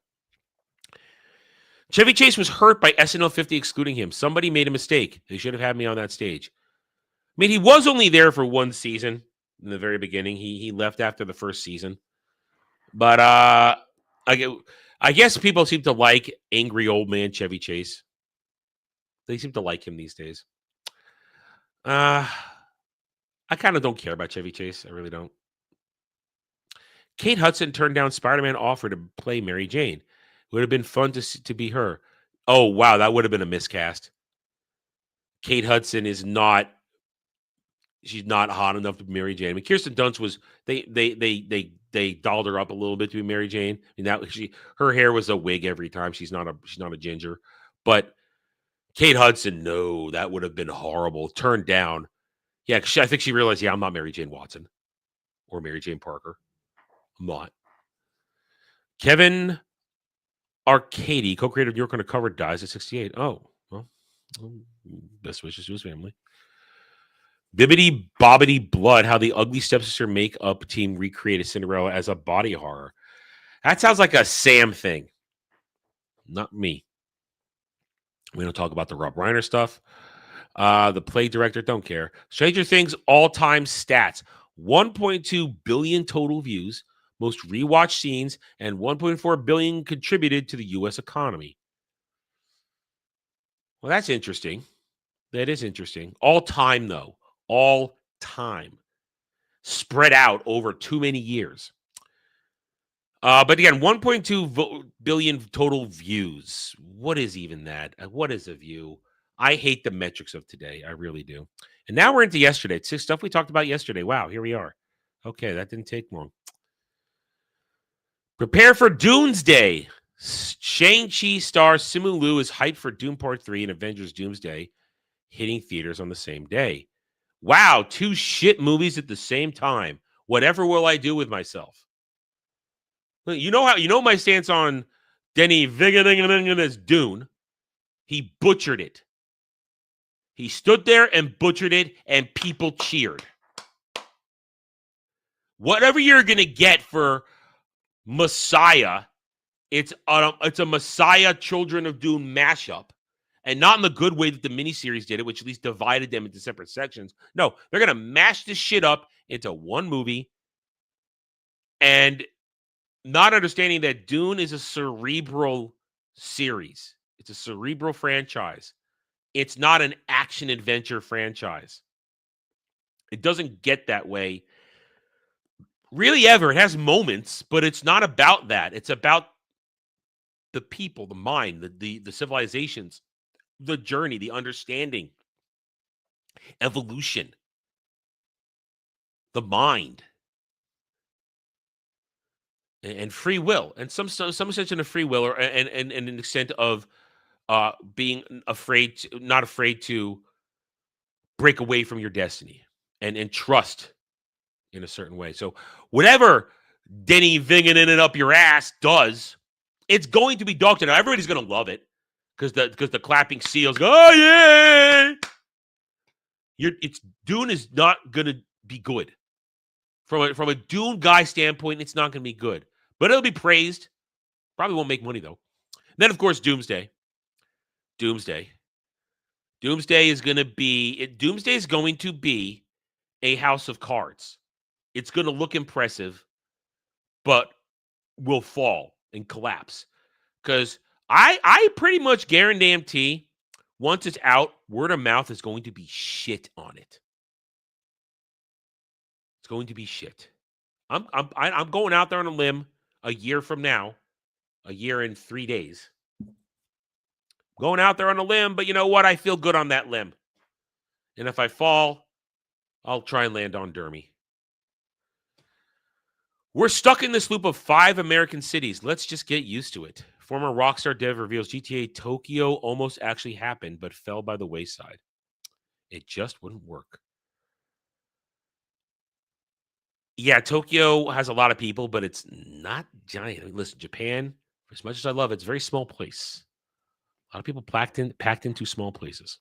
Chevy Chase was hurt by SNL 50 excluding him. Somebody made a mistake. They should have had me on that stage. I mean, he was only there for one season in the very beginning. He left after the first season. But I guess people seem to like angry old man Chevy Chase. They seem to like him these days. I kind of don't care about Chevy Chase. I really don't. Kate Hudson turned down Spider-Man offer to play Mary Jane. It would have been fun to be her. Oh, wow, that would have been a miscast. Kate Hudson is not. She's not hot enough to be Mary Jane. I mean, Kirsten Dunst was. They dolled her up a little bit to be Mary Jane. I mean, her hair was a wig every time. She's not a ginger. But Kate Hudson, no, that would have been horrible. Turned down. Yeah, I think she realized, I'm not Mary Jane Watson or Mary Jane Parker. I'm not. Kevin Arcady, co-creator of New York Undercover, dies at 68. Oh, well, best wishes to his family. Bibbidi Bobbidi Blood, how the Ugly Stepsister makeup team recreated Cinderella as a body horror. That sounds like a Sam thing. Not me. We don't talk about the Rob Reiner stuff. The play director, don't care. Stranger Things all-time stats. 1.2 billion total views, most rewatched scenes, and 1.4 billion contributed to the U.S. economy. Well, that's interesting. That is interesting. All time, though. All time. Spread out over too many years. But again, 1.2 billion total views. What is even that? What is a view? I hate the metrics of today. I really do. And now we're into yesterday. It's stuff we talked about yesterday. Wow, here we are. Okay, that didn't take long. Prepare for Doomsday. Shang-Chi star Simu Liu is hyped for Doom Part 3 and Avengers Doomsday, hitting theaters on the same day. Wow, 2 shit movies at the same time. Whatever will I do with myself? You know my stance on Denny Villeneuve as Dune. He butchered it. He stood there and butchered it, and people cheered. Whatever you're gonna get for Messiah, it's a Messiah Children of Dune mashup, and not in the good way that the miniseries did it, which at least divided them into separate sections. No, they're gonna mash this shit up into one movie, and not understanding that Dune is a cerebral series. It's a cerebral franchise. It's not an action-adventure franchise. It doesn't get that way really ever. It has moments, but it's not about that. It's about the people, the mind, the civilizations, the journey, the understanding, evolution, the mind, and free will, and some extension of free will, and an extent of being not afraid to break away from your destiny and trust in a certain way. So whatever Denny Vingen it up your ass does, it's going to be dogged. Now everybody's going to love it because the clapping seals go, oh yeah. Dune is not going to be good. From a Dune guy standpoint, it's not going to be good, but it'll be praised. Probably won't make money though. And then of course Doomsday is going to be a house of cards. It's going to look impressive, but will fall and collapse. Because I pretty much guarantee once it's out, word of mouth is going to be shit on it. It's going to be shit. I'm going out there on a limb a year from now, a year and 3 days. Going out there on a limb, but you know what? I feel good on that limb. And if I fall, I'll try and land on Dermy. We're stuck in this loop of 5 American cities. Let's just get used to it. Former Rockstar dev reveals GTA Tokyo almost actually happened, but fell by the wayside. It just wouldn't work. Yeah, Tokyo has a lot of people, but it's not giant. I mean, listen, Japan, for as much as I love it, it's a very small place. A lot of people packed into small places.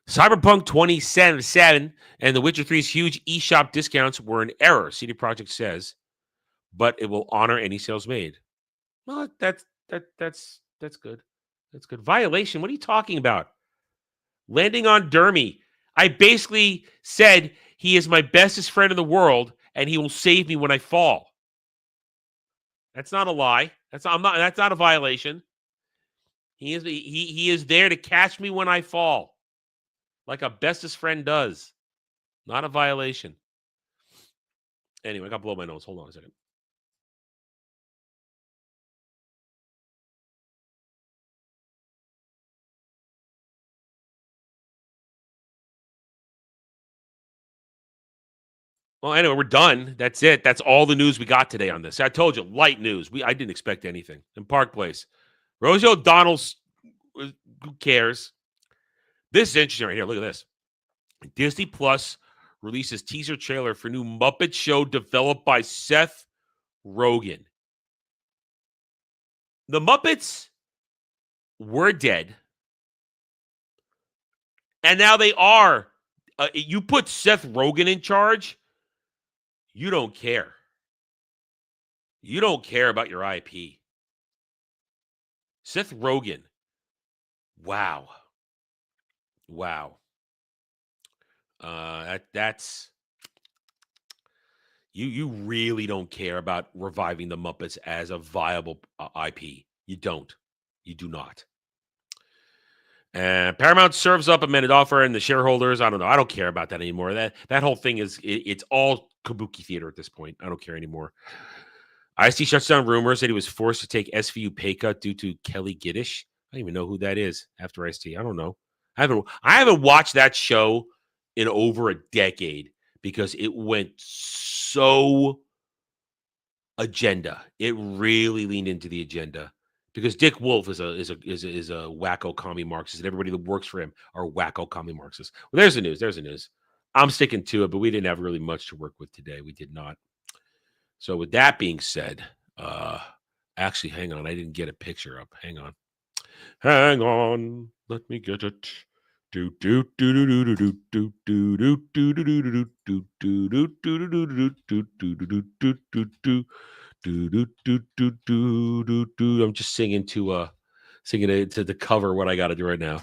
Cyberpunk 2077 and The Witcher 3's huge eShop discounts were an error, CD Projekt says, but it will honor any sales made. Well, that's good. That's good. Violation? What are you talking about? Landing on Dermy. I basically said he is my bestest friend in the world, and he will save me when I fall. That's not a lie. That's not a violation. He is there to catch me when I fall, like a bestest friend does. Not a violation. Anyway, I got to blow my nose. Hold on a second. Well, anyway, we're done. That's it. That's all the news we got today on this. I told you, light news. I didn't expect anything. In Park Place, Rosie O'Donnell's. Who cares? This is interesting right here. Look at this. Disney Plus releases teaser trailer for new Muppet show developed by Seth Rogen. The Muppets were dead, and now they are. You put Seth Rogen in charge, you don't care. You don't care about your IP. Seth Rogen. Wow. That's you really don't care about reviving the Muppets as a viable IP. You don't. You do not. And Paramount serves up amended offer, and the shareholders, I don't know. I don't care about that anymore. That whole thing it's all kabuki theater at this point. I don't care anymore. IC shuts down rumors that he was forced to take SVU pay cut due to Kelly Giddish. I don't even know who that is after Ice-T. I don't know. I haven't watched that show in over a decade because it went so agenda. It really leaned into the agenda because Dick Wolf is a wacko commie Marxist, and everybody that works for him are wacko commie Marxists. Well, there's the news. I'm sticking to it, but we didn't have really much to work with today. We did not. So with that being said, actually, hang on. I didn't get a picture up. Hang on. Let me get it. I'm just singing to the cover what I got to do right now.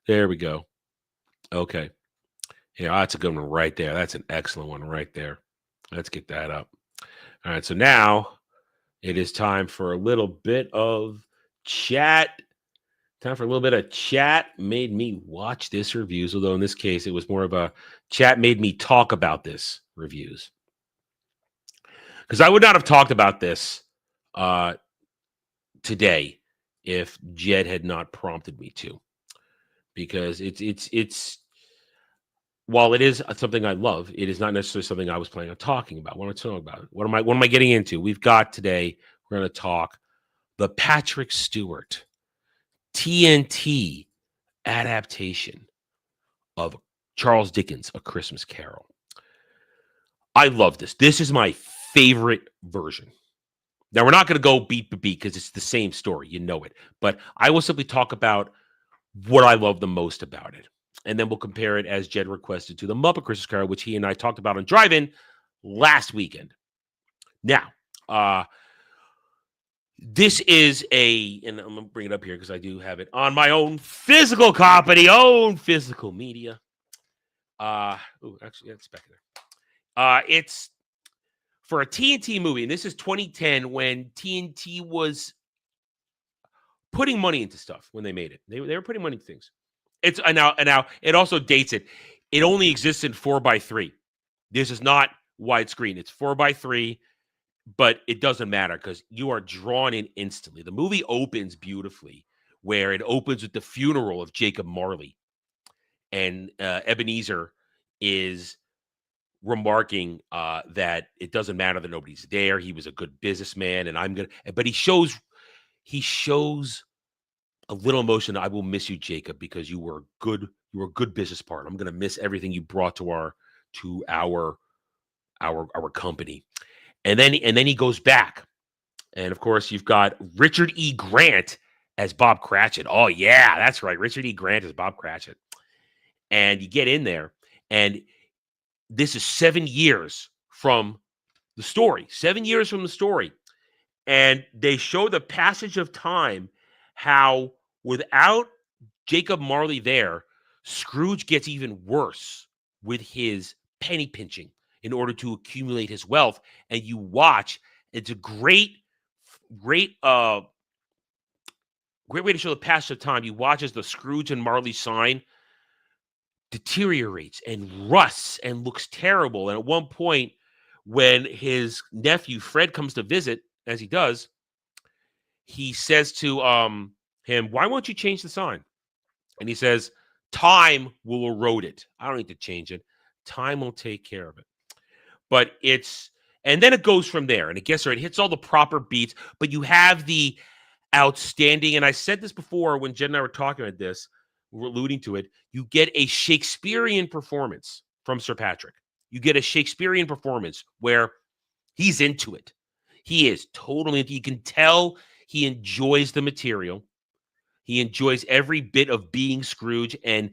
There we go. Okay. Yeah, that's a good one right there. That's an excellent one right there. Let's get that up. All right, so now it is time for a little bit of chat. Made me watch this reviews, although in this case, it was more of a chat made me talk about this reviews. Because I would not have talked about this today if Jed had not prompted me to. Because it's while it is something I love, it is not necessarily something I was planning on talking about. What am I talking about? What am I getting into? We've got today, we're going to talk the Patrick Stewart TNT adaptation of Charles Dickens' A Christmas Carol. I love this. This is my favorite version. Now, we're not going to go beat for beat because it's the same story. You know it. But I will simply talk about what I love the most about it. And then we'll compare it, as Jed requested, to the Muppet Christmas Carol, which he and I talked about on Drive-In last weekend. Now, this is and I'm going to bring it up here because I do have it on my own physical copy, own physical media. Actually, it's back there. It's for a TNT movie, and this is 2010 when TNT was putting money into stuff when they made it. They were putting money into things. It's now it also dates it. It only exists in 4:3. This is not widescreen. It's 4:3. but it doesn't matter because you are drawn in instantly. The movie opens beautifully, where it opens with the funeral of Jacob Marley, and Ebenezer is remarking that it doesn't matter that nobody's there. He was a good businessman, and but he shows a little emotion. I will miss you, Jacob, because you were a good business partner. I'm gonna miss everything you brought to our company. And then he goes back. And of course, you've got Richard E. Grant as Bob Cratchit. Oh, yeah, that's right. Richard E. Grant as Bob Cratchit. And you get in there, and this is 7 years from the story. 7 years from the story. And they show the passage of time, how without Jacob Marley there, Scrooge gets even worse with his penny pinching in order to accumulate his wealth. And you watch, it's a great way to show the passage of time. You watch as the Scrooge and Marley sign deteriorates and rusts and looks terrible. And at one point, when his nephew Fred comes to visit, as he does, he says to him, "Why won't you change the sign?" And he says, "Time will erode it. I don't need to change it. Time will take care of it." But and then it goes from there, and it hits all the proper beats. But you have the outstanding, and I said this before when Jen and I were talking about this, we were alluding to it. You get a Shakespearean performance from Sir Patrick. You get a Shakespearean performance where he's into it. He is totally into it. You can tell he enjoys the material. He enjoys every bit of being Scrooge and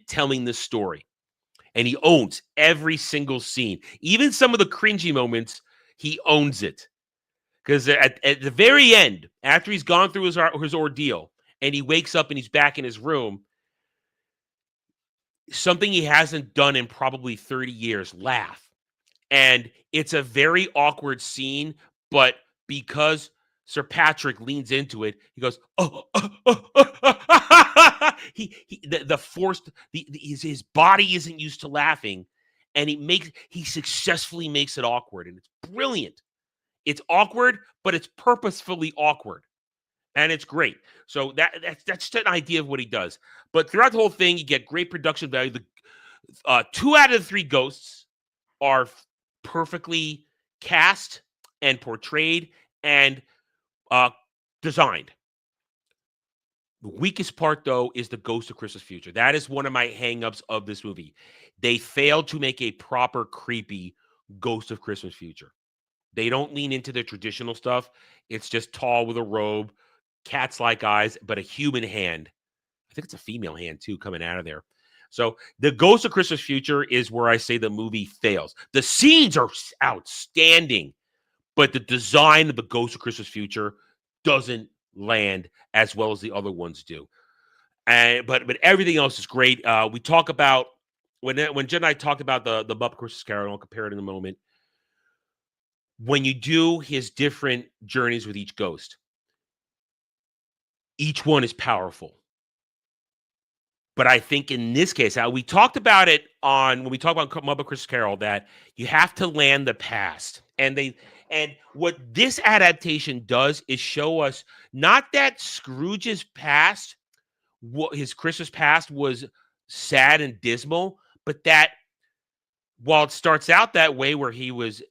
telling the story. And he owns every single scene. Even some of the cringy moments, he owns it. Because at the very end, after he's gone through his ordeal, and he wakes up and he's back in his room, something he hasn't done in probably 30 years, laugh. And it's a very awkward scene, but because Sir Patrick leans into it, he goes, his body isn't used to laughing, and he successfully makes it awkward, and it's brilliant. It's awkward, but it's purposefully awkward, and it's great. So that's just an idea of what he does. But throughout the whole thing, you get great production value. The 2 out of the 3 ghosts are perfectly cast and portrayed and designed. The weakest part, though, is the Ghost of Christmas Future. That is one of my hangups of this movie. They failed to make a proper creepy Ghost of Christmas Future. They don't lean into the traditional stuff. It's just tall with a robe, cats-like eyes, but a human hand. I think it's a female hand, too, coming out of there. So the Ghost of Christmas Future is where I say the movie fails. The scenes are outstanding, but the design of the Ghost of Christmas Future doesn't land as well as the other ones do. But everything else is great. We talk about, when Jen and I talked about the Muppet Christmas Carol, and I'll compare it in a moment, when you do his different journeys with each ghost, each one is powerful. But I think in this case, we talked about it when we talk about Muppet Christmas Carol, that you have to land the past. And what this adaptation does is show us not that Scrooge's past, his Christmas past was sad and dismal, but that while it starts out that way, where he was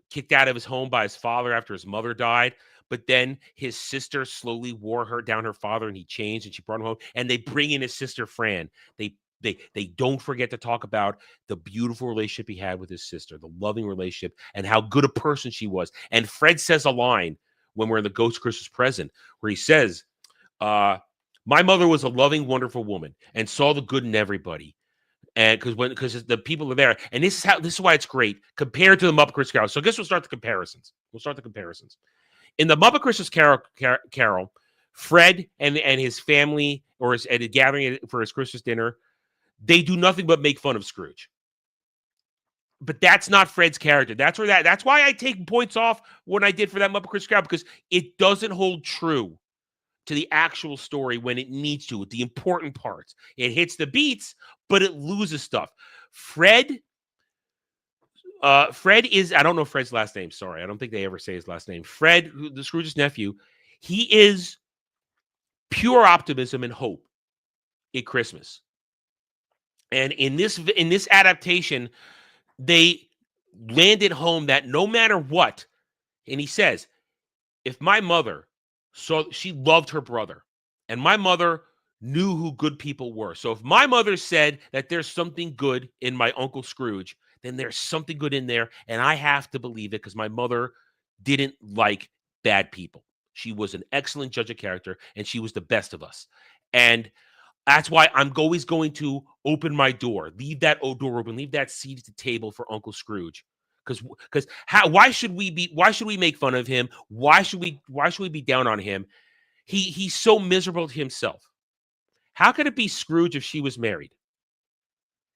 kicked out of his home by his father after his mother died, but then his sister slowly wore her down her father, and he changed, and she brought him home, and they bring in his sister Fran. They don't forget to talk about the beautiful relationship he had with his sister, the loving relationship, and how good a person she was. And Fred says a line when we're in the Ghost Christmas Present, where he says, "My mother was a loving, wonderful woman and saw the good in everybody." And because the people are there, and this is why it's great compared to the Muppet Christmas Carol. So I guess we'll start the comparisons. In the Muppet Christmas Carol, Fred and his family, at a gathering for his Christmas dinner, they do nothing but make fun of Scrooge. But that's not Fred's character. That's why I take points off what I did for that Muppet Christmas Carol, because it doesn't hold true to the actual story when it needs to, with the important parts. It hits the beats, but it loses stuff. Fred Fred is, I don't know Fred's last name. Sorry. I don't think they ever say his last name. Fred, the Scrooge's nephew, he is pure optimism and hope at Christmas. And in this adaptation, they landed home that no matter what, and he says, if my mother she loved her brother, and my mother knew who good people were. So if my mother said that there's something good in my Uncle Scrooge, then there's something good in there, and I have to believe it because my mother didn't like bad people. She was an excellent judge of character, and she was the best of us. And that's why I'm always going to open my door, leave that door open, leave that seat at the table for Uncle Scrooge. Because why should we make fun of him? Why should we be down on him? He's so miserable himself. How could it be Scrooge if she was married?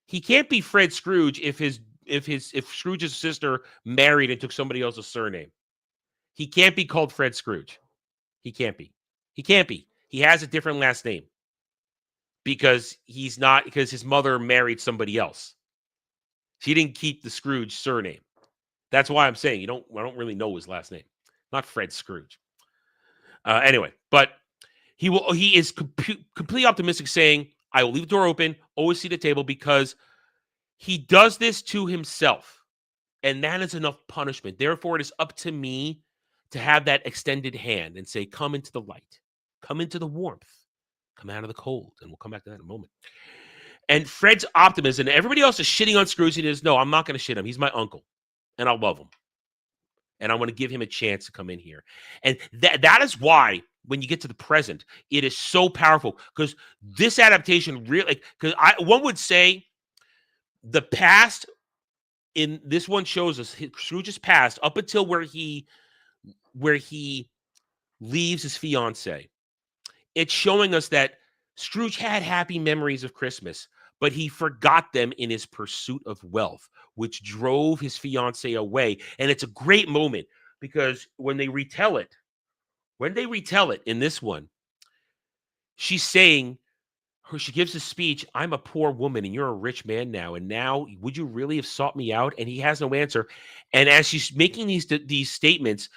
He can't be Fred Scrooge if Scrooge's sister married and took somebody else's surname. He can't be called Fred Scrooge. He can't be. He can't be. He has a different last name because his mother married somebody else. She didn't keep the Scrooge surname. That's why I'm saying I don't really know his last name. Not Fred Scrooge. Anyway, but he is completely optimistic, saying, I will leave the door open, always see the table, because he does this to himself. And that is enough punishment. Therefore, it is up to me to have that extended hand and say, come into the light, come into the warmth, come out of the cold. And we'll come back to that in a moment. And Fred's optimism, and everybody else is shitting on Scrooge. He says, no, I'm not going to shit him. He's my uncle, and I love him. And I want to give him a chance to come in here. And that is why, when you get to the present, it is so powerful, because this adaptation really, because one would say the past in this one shows us Scrooge's past up until where he leaves his fiance. It's showing us that Scrooge had happy memories of Christmas, but he forgot them in his pursuit of wealth, which drove his fiancée away. And it's a great moment, because when they retell it in this one, she's saying, she gives a speech, I'm a poor woman and you're a rich man now. And now, would you really have sought me out? And he has no answer. And as she's making these statements,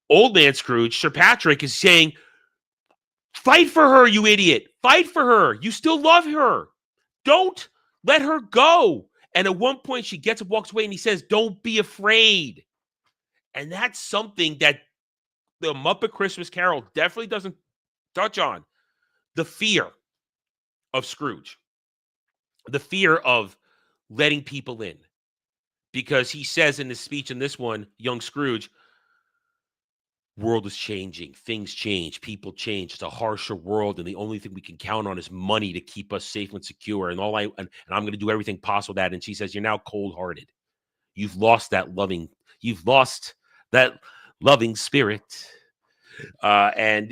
old man Scrooge, Sir Patrick, is saying, fight for her, you idiot. Fight for her. You still love her. Don't let her go. And at one point, she gets up, walks away, and he says, don't be afraid. And that's something that the Muppet Christmas Carol definitely doesn't touch on. The fear of Scrooge. The fear of letting people in. Because he says in his speech in this one, young Scrooge, world is changing. Things change. People change. It's a harsher world, and the only thing we can count on is money to keep us safe and secure. And I'm going to do everything possible that. And she says, you're now cold-hearted. You've lost that loving spirit. But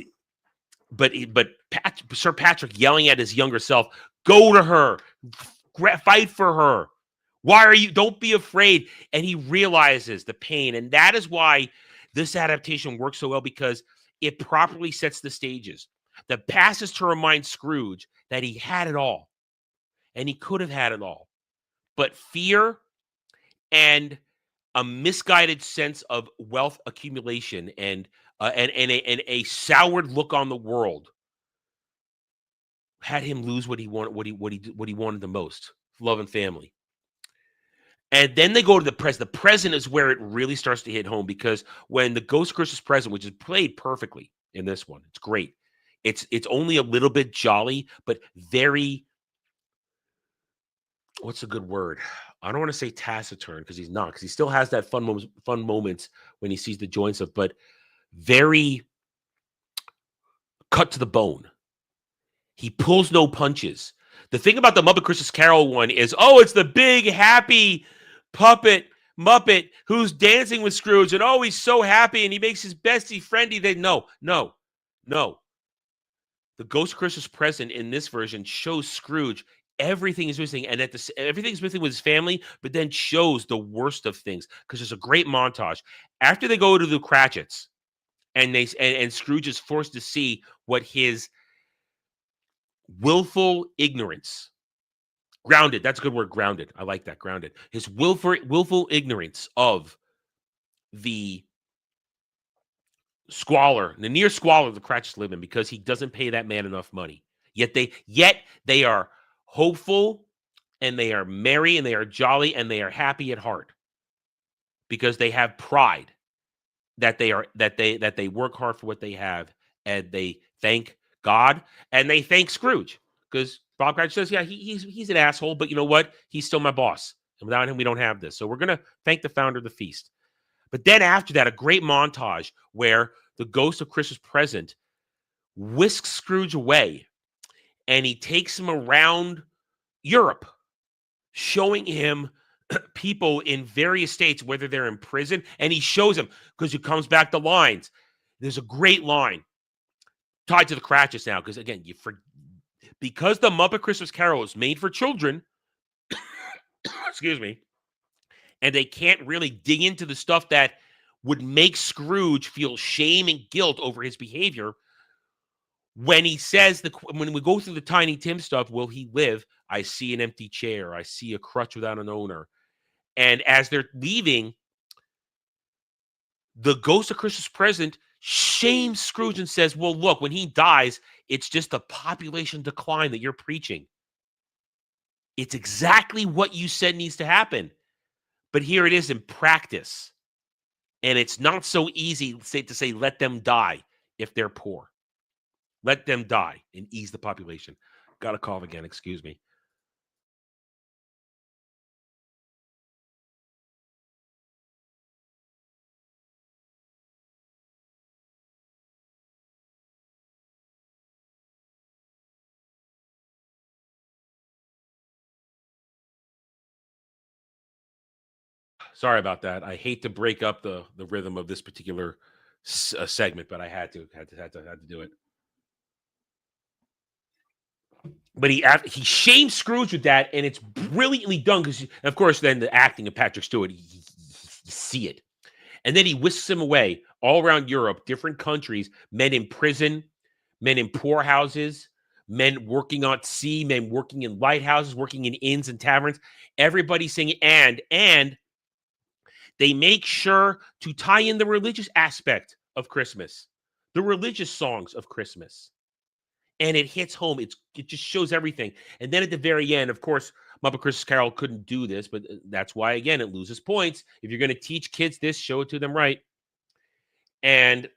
Sir Patrick yelling at his younger self, go to her, fight for her. Don't be afraid. And he realizes the pain. And that is why this adaptation works so well, because it properly sets the stages. The past is to remind Scrooge that he had it all, and he could have had it all. But fear and a misguided sense of wealth accumulation and a soured look on the world had him lose what he wanted the most: love and family. And then they go to the present. The present is where it really starts to hit home, because when the Ghost Christmas Present, which is played perfectly in this one, it's great. It's only a little bit jolly, but very, what's a good word? I don't want to say taciturn, because he's not, because he still has that fun moments when he sees the joints of, but very cut to the bone. He pulls no punches. The thing about the Muppet Christmas Carol one is, it's the big happy puppet Muppet who's dancing with Scrooge, and he's so happy, and he makes his bestie friendly. No. The Ghost Christmas Present in this version shows Scrooge everything is missing, and everything's missing with his family, but then shows the worst of things, because there's a great montage after they go to the Cratchits, and Scrooge is forced to see what his willful ignorance Grounded. That's a good word. Grounded. I like that. Grounded. His willful ignorance of the squalor, the near squalor the Cratchits live in, because he doesn't pay that man enough money. Yet they are hopeful, and they are merry, and they are jolly, and they are happy at heart because they have pride that they work hard for what they have, and they thank God, and they thank Scrooge, because Bob Cratchit says, yeah, he's an asshole, but you know what? He's still my boss, and without him, we don't have this. So we're gonna thank the founder of the feast. But then after that, a great montage where the ghost of Christmas Present whisks Scrooge away, and he takes him around Europe, showing him people in various states, whether they're in prison, and he shows them, because it comes back to lines. There's a great line tied to the Cratchits now, because again, because the Muppet Christmas Carol is made for children, excuse me, and they can't really dig into the stuff that would make Scrooge feel shame and guilt over his behavior. When he says, when we go through the Tiny Tim stuff, will he live? I see an empty chair. I see a crutch without an owner. And as they're leaving, the ghost of Christmas Present shames Scrooge and says, well, look, when he dies, it's just a population decline that you're preaching. It's exactly what you said needs to happen. But here it is in practice. And it's not so easy to say, let them die if they're poor. Let them die and ease the population. Got a cough again, excuse me. Sorry about that. I hate to break up the rhythm of this particular segment, but I had to do it. But he shames Scrooge with that, and it's brilliantly done, because, of course, then the acting of Patrick Stewart, you see it. And then he whisks him away all around Europe, different countries, men in prison, men in poorhouses, men working on sea, men working in lighthouses, working in inns and taverns. Everybody singing, and they make sure to tie in the religious aspect of Christmas, the religious songs of Christmas. And it hits home. It just shows everything. And then at the very end, of course, Muppet Christmas Carol couldn't do this, but that's why, again, it loses points. If you're going to teach kids this, show it to them right. And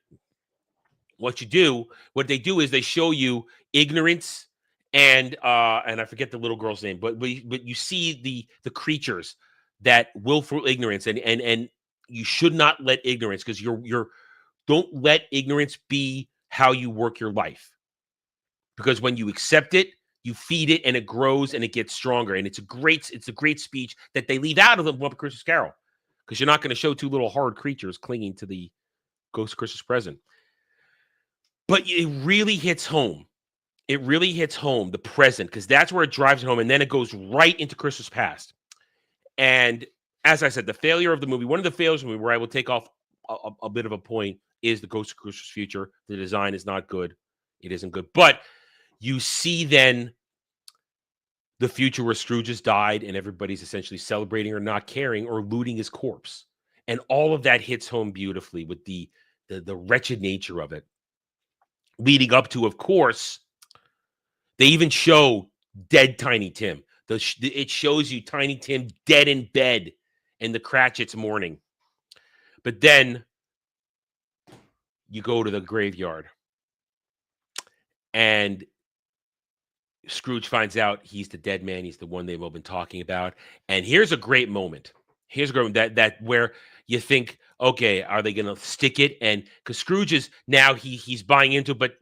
what they do is they show you ignorance and I forget the little girl's name, but you see the creatures that willful ignorance, and you should not let ignorance, because don't let ignorance be how you work your life. Because when you accept it, you feed it, and it grows, and it gets stronger. And it's a great speech that they leave out of the Muppet Christmas Carol, because you're not going to show two little hard creatures clinging to the ghost of Christmas Present. But it really hits home. It really hits home, the present, because that's where it drives it home, and then it goes right into Christmas Past. And as I said, the failure of the movie, one of the failures of the movie, where I will take off a bit of a point, is the Ghost of Christmas Future. The design is not good. It isn't good. But you see then the future where Scrooge has died, and everybody's essentially celebrating or not caring or looting his corpse. And all of that hits home beautifully with the wretched nature of it. Leading up to, of course, they even show dead Tiny Tim. It shows you Tiny Tim dead in bed and the Cratchits mourning. But then you go to the graveyard, and Scrooge finds out he's the dead man. He's the one they've all been talking about. And here's a great moment. Here's a great moment that where you think, okay, are they going to stick it? And because Scrooge is now he's buying into it, but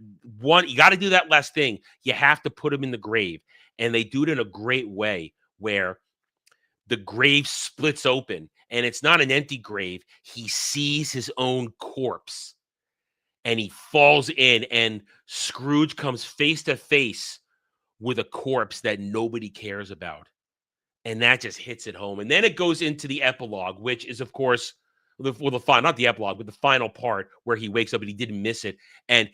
you got to do that last thing. You have to put him in the grave. And they do it in a great way where the grave splits open, and it's not an empty grave. He sees his own corpse, and he falls in, and Scrooge comes face to face with a corpse that nobody cares about. And that just hits it home. And then it goes into the epilogue, which is, of course, not the epilogue, but the final part where he wakes up and he didn't miss it. And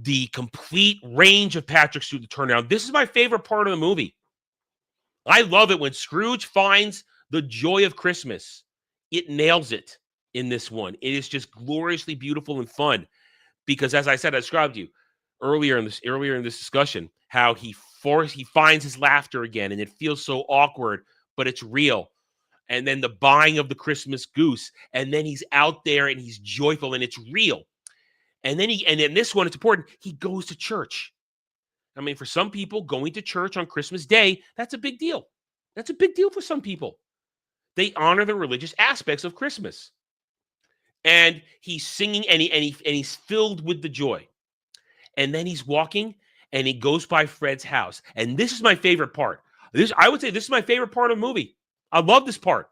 the complete range of Patrick Stewart to turn around. This is my favorite part of the movie. I love it when Scrooge finds the joy of Christmas. It nails it in this one. It is just gloriously beautiful and fun because, as I said, I described to you earlier in this discussion, how he finds his laughter again, and it feels so awkward, but it's real. And then the buying of the Christmas goose, and then he's out there and he's joyful and it's real. And then in this one, it's important, he goes to church. I mean, for some people, going to church on Christmas Day, that's a big deal. That's a big deal for some people. They honor the religious aspects of Christmas. And he's singing and he's filled with the joy. And then he's walking and he goes by Fred's house. And this is my favorite part. I would say this is my favorite part of the movie. I love this part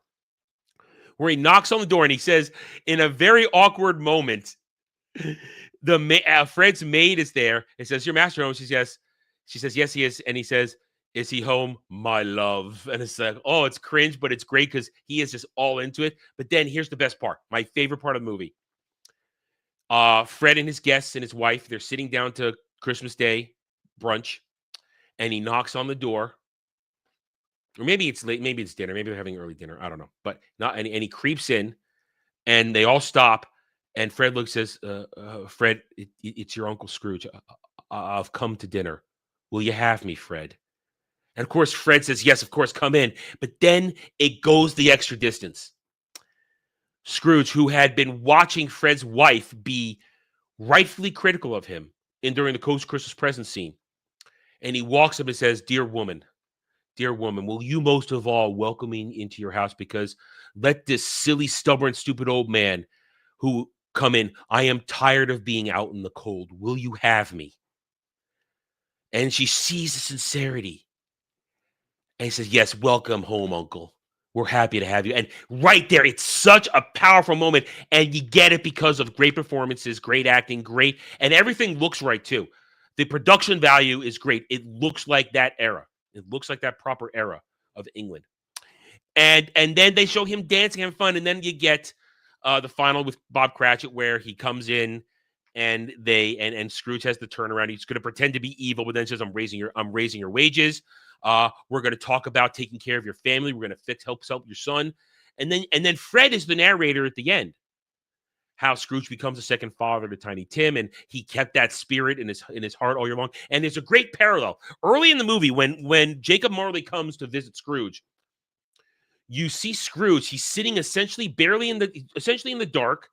where he knocks on the door and he says, in a very awkward moment, Fred's maid is there. It says, "Your master home?" She says, "Yes, he is." And he says, "Is he home, my love?" And it's like, oh, it's cringe, but it's great because he is just all into it. But then here's the best part, my favorite part of the movie. Fred and his guests and his wife, they're sitting down to Christmas Day brunch, and he knocks on the door. Or maybe it's late, maybe it's dinner, maybe they're having early dinner. I don't know. But not and he creeps in, and they all stop. And Fred says, "Fred, it's your Uncle Scrooge. I've come to dinner. Will you have me, Fred?" And of course, Fred says, "Yes, of course, come in." But then it goes the extra distance. Scrooge, who had been watching Fred's wife be rightfully critical of him during the Christmas present scene, and he walks up and says, Dear woman, will you most of all welcome me into your house? Because let this silly, stubborn, stupid old man who come in. I am tired of being out in the cold. Will you have me?" And she sees the sincerity. And he says, "Yes, welcome home, Uncle. We're happy to have you." And right there, it's such a powerful moment. And you get it because of great performances, great acting, great. And everything looks right, too. The production value is great. It looks like that era. It looks like that proper era of England. And then they show him dancing, having fun. And then you get the final with Bob Cratchit, where he comes in and Scrooge has the turnaround. He's going to pretend to be evil, but then says, I'm raising your wages. We're going to talk about taking care of your family. We're going to help your son. And then Fred is the narrator at the end. How Scrooge becomes a second father to Tiny Tim, and he kept that spirit in his heart all year long. And there's a great parallel early in the movie when Jacob Marley comes to visit Scrooge. You see Scrooge. He's sitting essentially in the dark,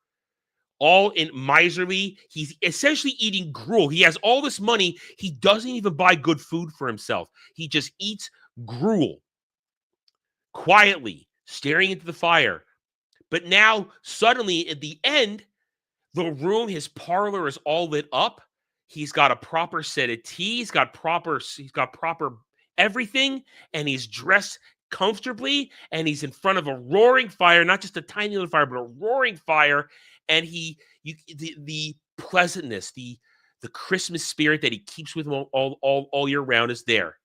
all in miserly. He's essentially eating gruel. He has all this money. He doesn't even buy good food for himself. He just eats gruel quietly, staring into the fire. But now, suddenly, at the end, his parlor is all lit up. He's got a proper set of tea. He's got proper everything, and he's dressed comfortably, and he's in front of a roaring fire, not just a tiny little fire, but a roaring fire. And the pleasantness, the Christmas spirit that he keeps with him all year round is there.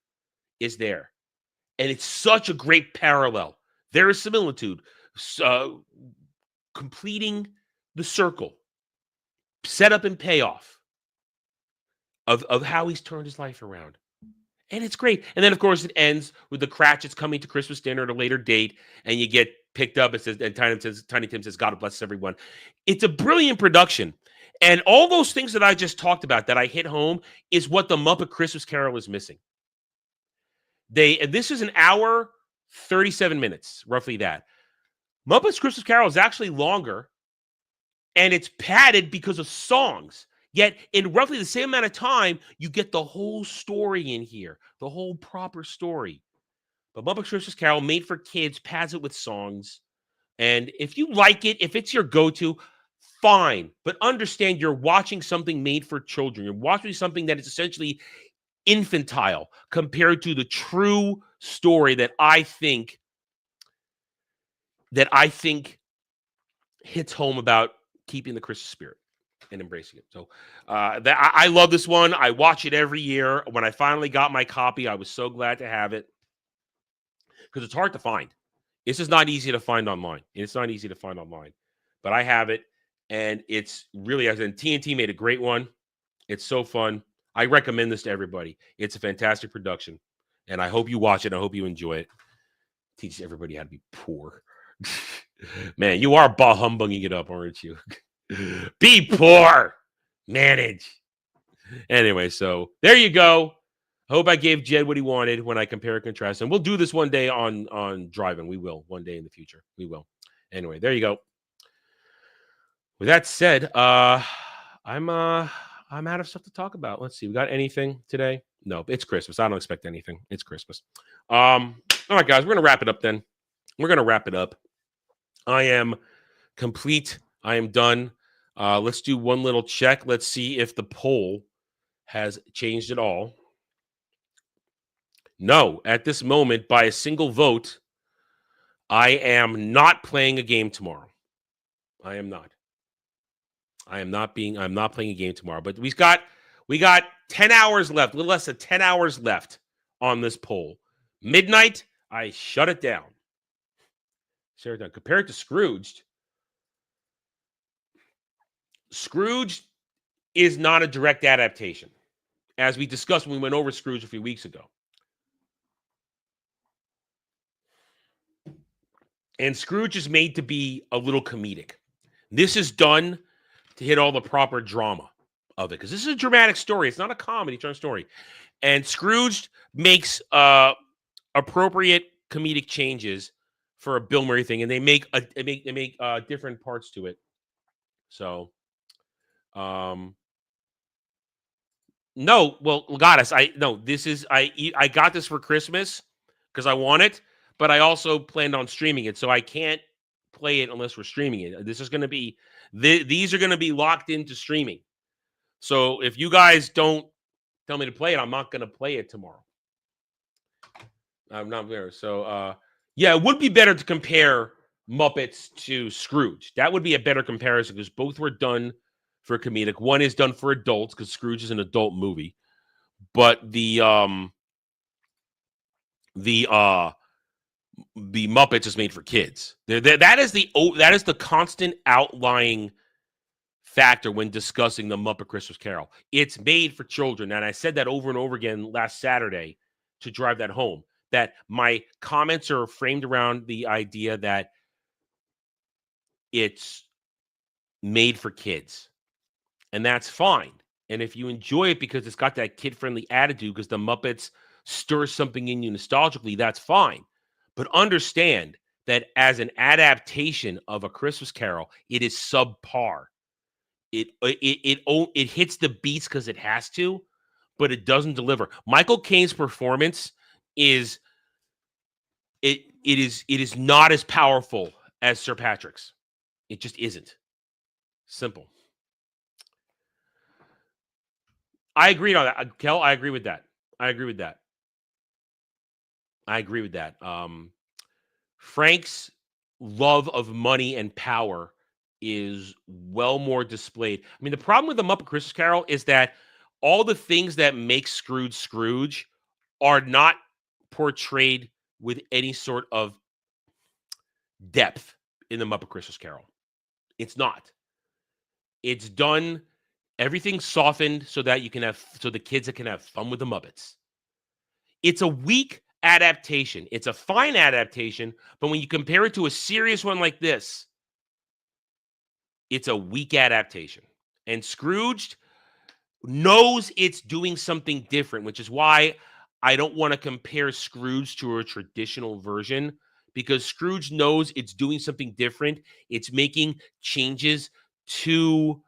And it's such a great parallel. There is similitude. Completing the circle, setup and payoff of how he's turned his life around. And it's great. And then, of course, it ends with the Cratchits coming to Christmas dinner at a later date, and you get picked up. It says, and Tiny Tim says, "God bless everyone." It's a brilliant production. And all those things that I just talked about that I hit home is what the Muppet Christmas Carol is missing. This is an hour, 37 minutes, roughly that. Muppet's Christmas Carol is actually longer, and it's padded because of songs. Yet, in roughly the same amount of time, you get the whole story in here, the whole proper story. But Muppet's Christmas Carol, made for kids, pads it with songs. And if you like it, if it's your go-to, fine. But understand you're watching something made for children. You're watching something that is essentially infantile compared to the true story that I think hits home about keeping the Christmas spirit and embracing it. So I love this one. I watch it every year. When I finally got my copy, I was so glad to have it because it's hard to find. This is not easy to find online. But I have it, and it's really, as in TNT made a great one. It's so fun. I recommend this to everybody. It's a fantastic production, And I hope you watch it. I hope you enjoy it. Teaches everybody how to be poor. Man, you are bah humbugging it up, aren't you? Be poor. Manage. Anyway, so there you go. I hope I gave Jed what he wanted when I compare and contrast. And we'll do this one day on driving. We will one day in the future. We will. Anyway, there you go. With that said, I'm out of stuff to talk about. Let's see. We got anything today? No, it's Christmas. I don't expect anything. It's Christmas. All right, guys, we're gonna wrap it up then. We're gonna wrap it up. I am complete. I am done. Let's do one little check. Let's see if the poll has changed at all. No, at this moment, by a single vote, I am not playing a game tomorrow. I am not. I'm not playing a game tomorrow. But we got 10 hours left, a little less than 10 hours left on this poll. Midnight, I shut it down. Shut it down. Compared to Scrooged, Scrooge is not a direct adaptation, as we discussed when we went over Scrooge a few weeks ago. And Scrooge is made to be a little comedic. This is done to hit all the proper drama of it, because this is a dramatic story. It's not a comedy, it's not a story. And Scrooge makes appropriate comedic changes for a Bill Murray thing, and they make different parts to it. So, no, well, goddess, I got this for Christmas because I want it, but I also planned on streaming it, so I can't play it unless we're streaming it. This is going to be these are going to be locked into streaming. So if you guys don't tell me to play it, I'm not going to play it tomorrow. I'm not there. So yeah, it would be better to compare Muppets to Scrooge. That would be a better comparison because both were done for comedic. One is done for adults because Scrooge is an adult movie, but the Muppets is made for kids. That is the constant outlying factor when discussing the Muppet Christmas Carol. It's made for children, and I said that over and over again last Saturday to drive that home. That my comments are framed around the idea that it's made for kids, and that's fine. And if you enjoy it because it's got that kid-friendly attitude, because the Muppets stir something in you nostalgically, that's fine. But understand that as an adaptation of A Christmas Carol, it is subpar. It hits the beats because it has to, but it doesn't deliver. Michael Caine's performance is not as powerful as Sir Patrick's. It just isn't. Simple. I agreed on that. Kel, I agree with that. Frank's love of money and power is well more displayed. I mean, the problem with the Muppet Christmas Carol is that all the things that make Scrooge are not portrayed with any sort of depth in the Muppet Christmas Carol. It's not. It's done, everything's softened so that the kids can have fun with the Muppets. It's a weak adaptation. It's a fine adaptation, but when you compare it to a serious one like this, it's a weak adaptation. And Scrooge knows it's doing something different, which is why I don't want to compare Scrooge to a traditional version, because Scrooge knows it's doing something different. It's making changes to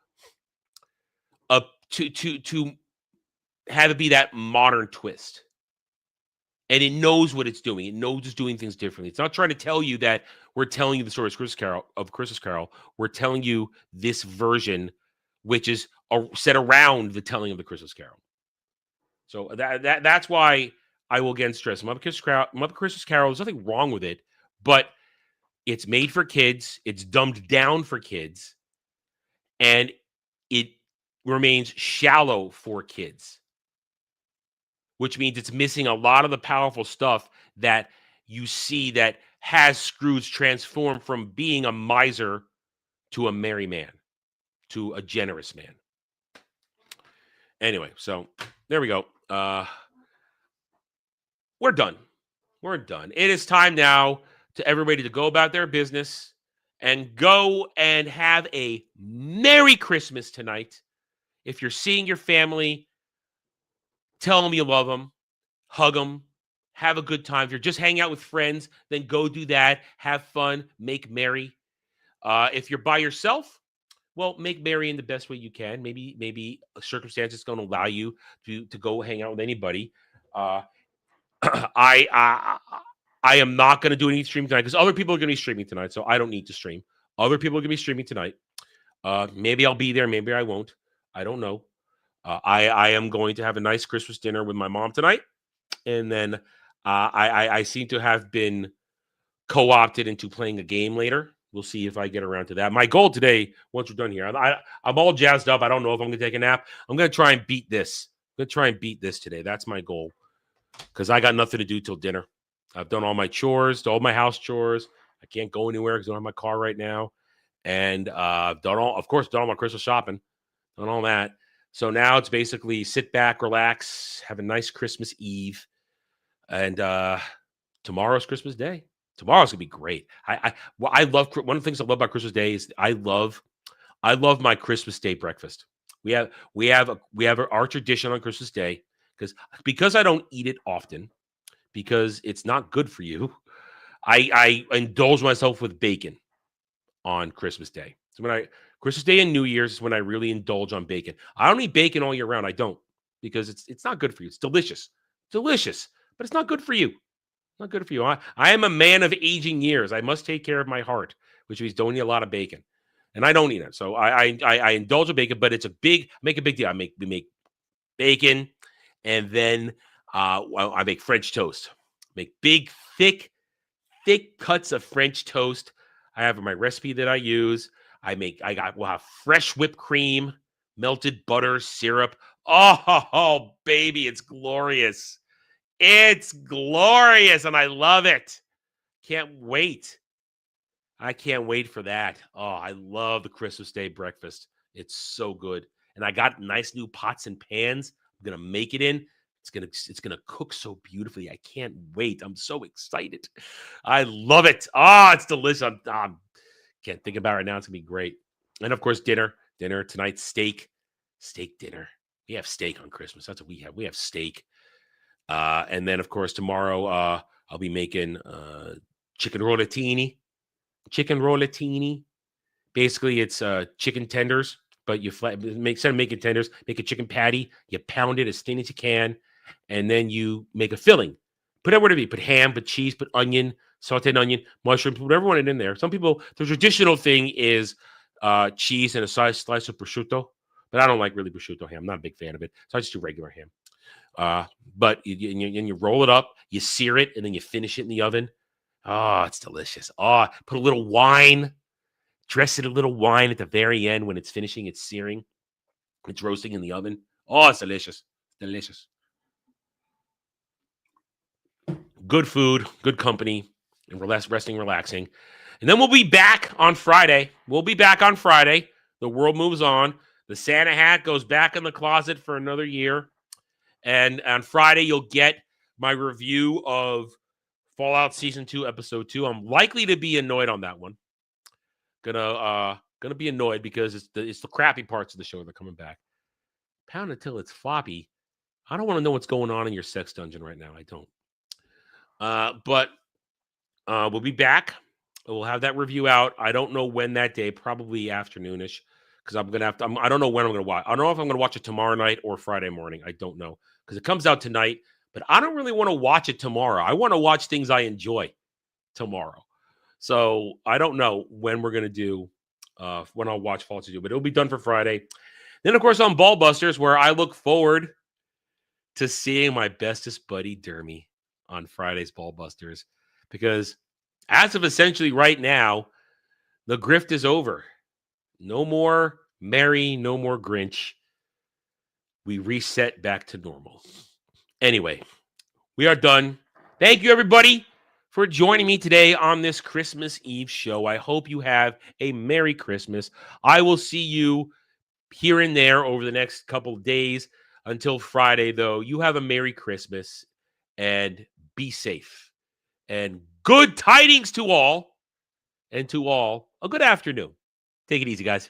have it be that modern twist. And it knows what it's doing. It knows it's doing things differently. It's not trying to tell you that we're telling you the story of Christmas Carol. We're telling you this version, which is set around the telling of the Christmas Carol. So that's why I will again stress Muppet Christmas Carol. There's nothing wrong with it, but it's made for kids. It's dumbed down for kids, and it remains shallow for kids, which means it's missing a lot of the powerful stuff that you see that has Scrooge transform from being a miser to a merry man, to a generous man. Anyway, so there we go. we're done. We're done. It is time now to everybody to go about their business and go and have a Merry Christmas tonight. If you're seeing your family, tell them you love them, hug them, have a good time. If you're just hanging out with friends, then go do that. Have fun, make merry. If you're by yourself, well, make merry in the best way you can. Maybe a circumstance is going to allow you to go hang out with anybody. I am not going to do any streaming tonight because other people are going to be streaming tonight, so I don't need to stream. Other people are going to be streaming tonight. Maybe I'll be there, maybe I won't. I don't know. I am going to have a nice Christmas dinner with my mom tonight, and then I seem to have been co-opted into playing a game later. We'll see if I get around to that. My goal today, once we're done here, I'm all jazzed up. I don't know if I'm going to take a nap. I'm going to try and beat this. I'm going to try and beat this today. That's my goal because I got nothing to do till dinner. I've done all my chores, all my house chores. I can't go anywhere because I don't have my car right now. And I've done all my Christmas shopping, done all that. So now it's basically sit back, relax, have a nice Christmas Eve. And tomorrow's Christmas Day. Tomorrow's gonna be great. I love one of the things I love about Christmas Day is I love my Christmas Day breakfast. We have our tradition on Christmas Day because I don't eat it often because it's not good for you. I indulge myself with bacon on Christmas Day. So Christmas Day and New Year's is when I really indulge on bacon. I don't eat bacon all year round. I don't because it's not good for you. It's delicious, but it's not good for you. Not good for you. I am a man of aging years. I must take care of my heart, which means don't eat a lot of bacon. And I don't eat it. So I indulge in bacon, but make a big deal. We make bacon, and then I make French toast. Make big, thick cuts of French toast. I have my recipe that I use. We'll have fresh whipped cream, melted butter, syrup. Oh, baby, it's glorious. It's glorious, and I love it. Can't wait. I can't wait for that. Oh, I love the Christmas Day breakfast. It's so good. And I got nice new pots and pans. I'm going to make it in. It's gonna cook so beautifully. I can't wait. I'm so excited. I love it. Oh, it's delicious. I can't think about it right now. It's gonna be great. And of course, dinner tonight. Steak dinner. We have steak on Christmas. That's what we have. We have steak. And then, of course, tomorrow I'll be making chicken rollatini. Basically, it's chicken tenders, but instead of making tenders, make a chicken patty. You pound it as thin as you can, and then you make a filling. Put whatever you put ham, put cheese, put onion, sauteed onion, mushroom, put whatever you want in there. Some people, the traditional thing is cheese and a slice of prosciutto, but I don't like really prosciutto ham. I'm not a big fan of it, so I just do regular ham. But you roll it up, you sear it, and then you finish it in the oven. Oh, it's delicious. Oh, put a little wine, dress it a little wine at the very end when it's finishing, it's searing, it's roasting in the oven. Oh, it's delicious. Delicious. Good food, good company, and resting, relaxing. And then we'll be back on Friday. The world moves on. The Santa hat goes back in the closet for another year. And on Friday, you'll get my review of Fallout Season 2, Episode 2. I'm likely to be annoyed on that one. Gonna be annoyed because it's the crappy parts of the show that are coming back. Pound it till it's floppy. I don't want to know what's going on in your sex dungeon right now. I don't. But we'll be back. We'll have that review out. I don't know when that day, probably afternoonish, because I'm gonna have to. I don't know when I'm gonna watch. I don't know if I'm gonna watch it tomorrow night or Friday morning. I don't know because it comes out tonight. But I don't really want to watch it tomorrow. I want to watch things I enjoy tomorrow. So I don't know when we're gonna do when I'll watch Fallout 2, but it'll be done for Friday. Then of course on Ballbusters, where I look forward to seeing my bestest buddy Dermy on Friday's Ballbusters, because as of essentially right now, the grift is over. No more Merry, no more Grinch. We reset back to normal. Anyway, we are done. Thank you, everybody, for joining me today on this Christmas Eve show. I hope you have a Merry Christmas. I will see you here and there over the next couple of days. Until Friday, though, you have a Merry Christmas and be safe. And good tidings to all, and to all, a good afternoon. Take it easy, guys.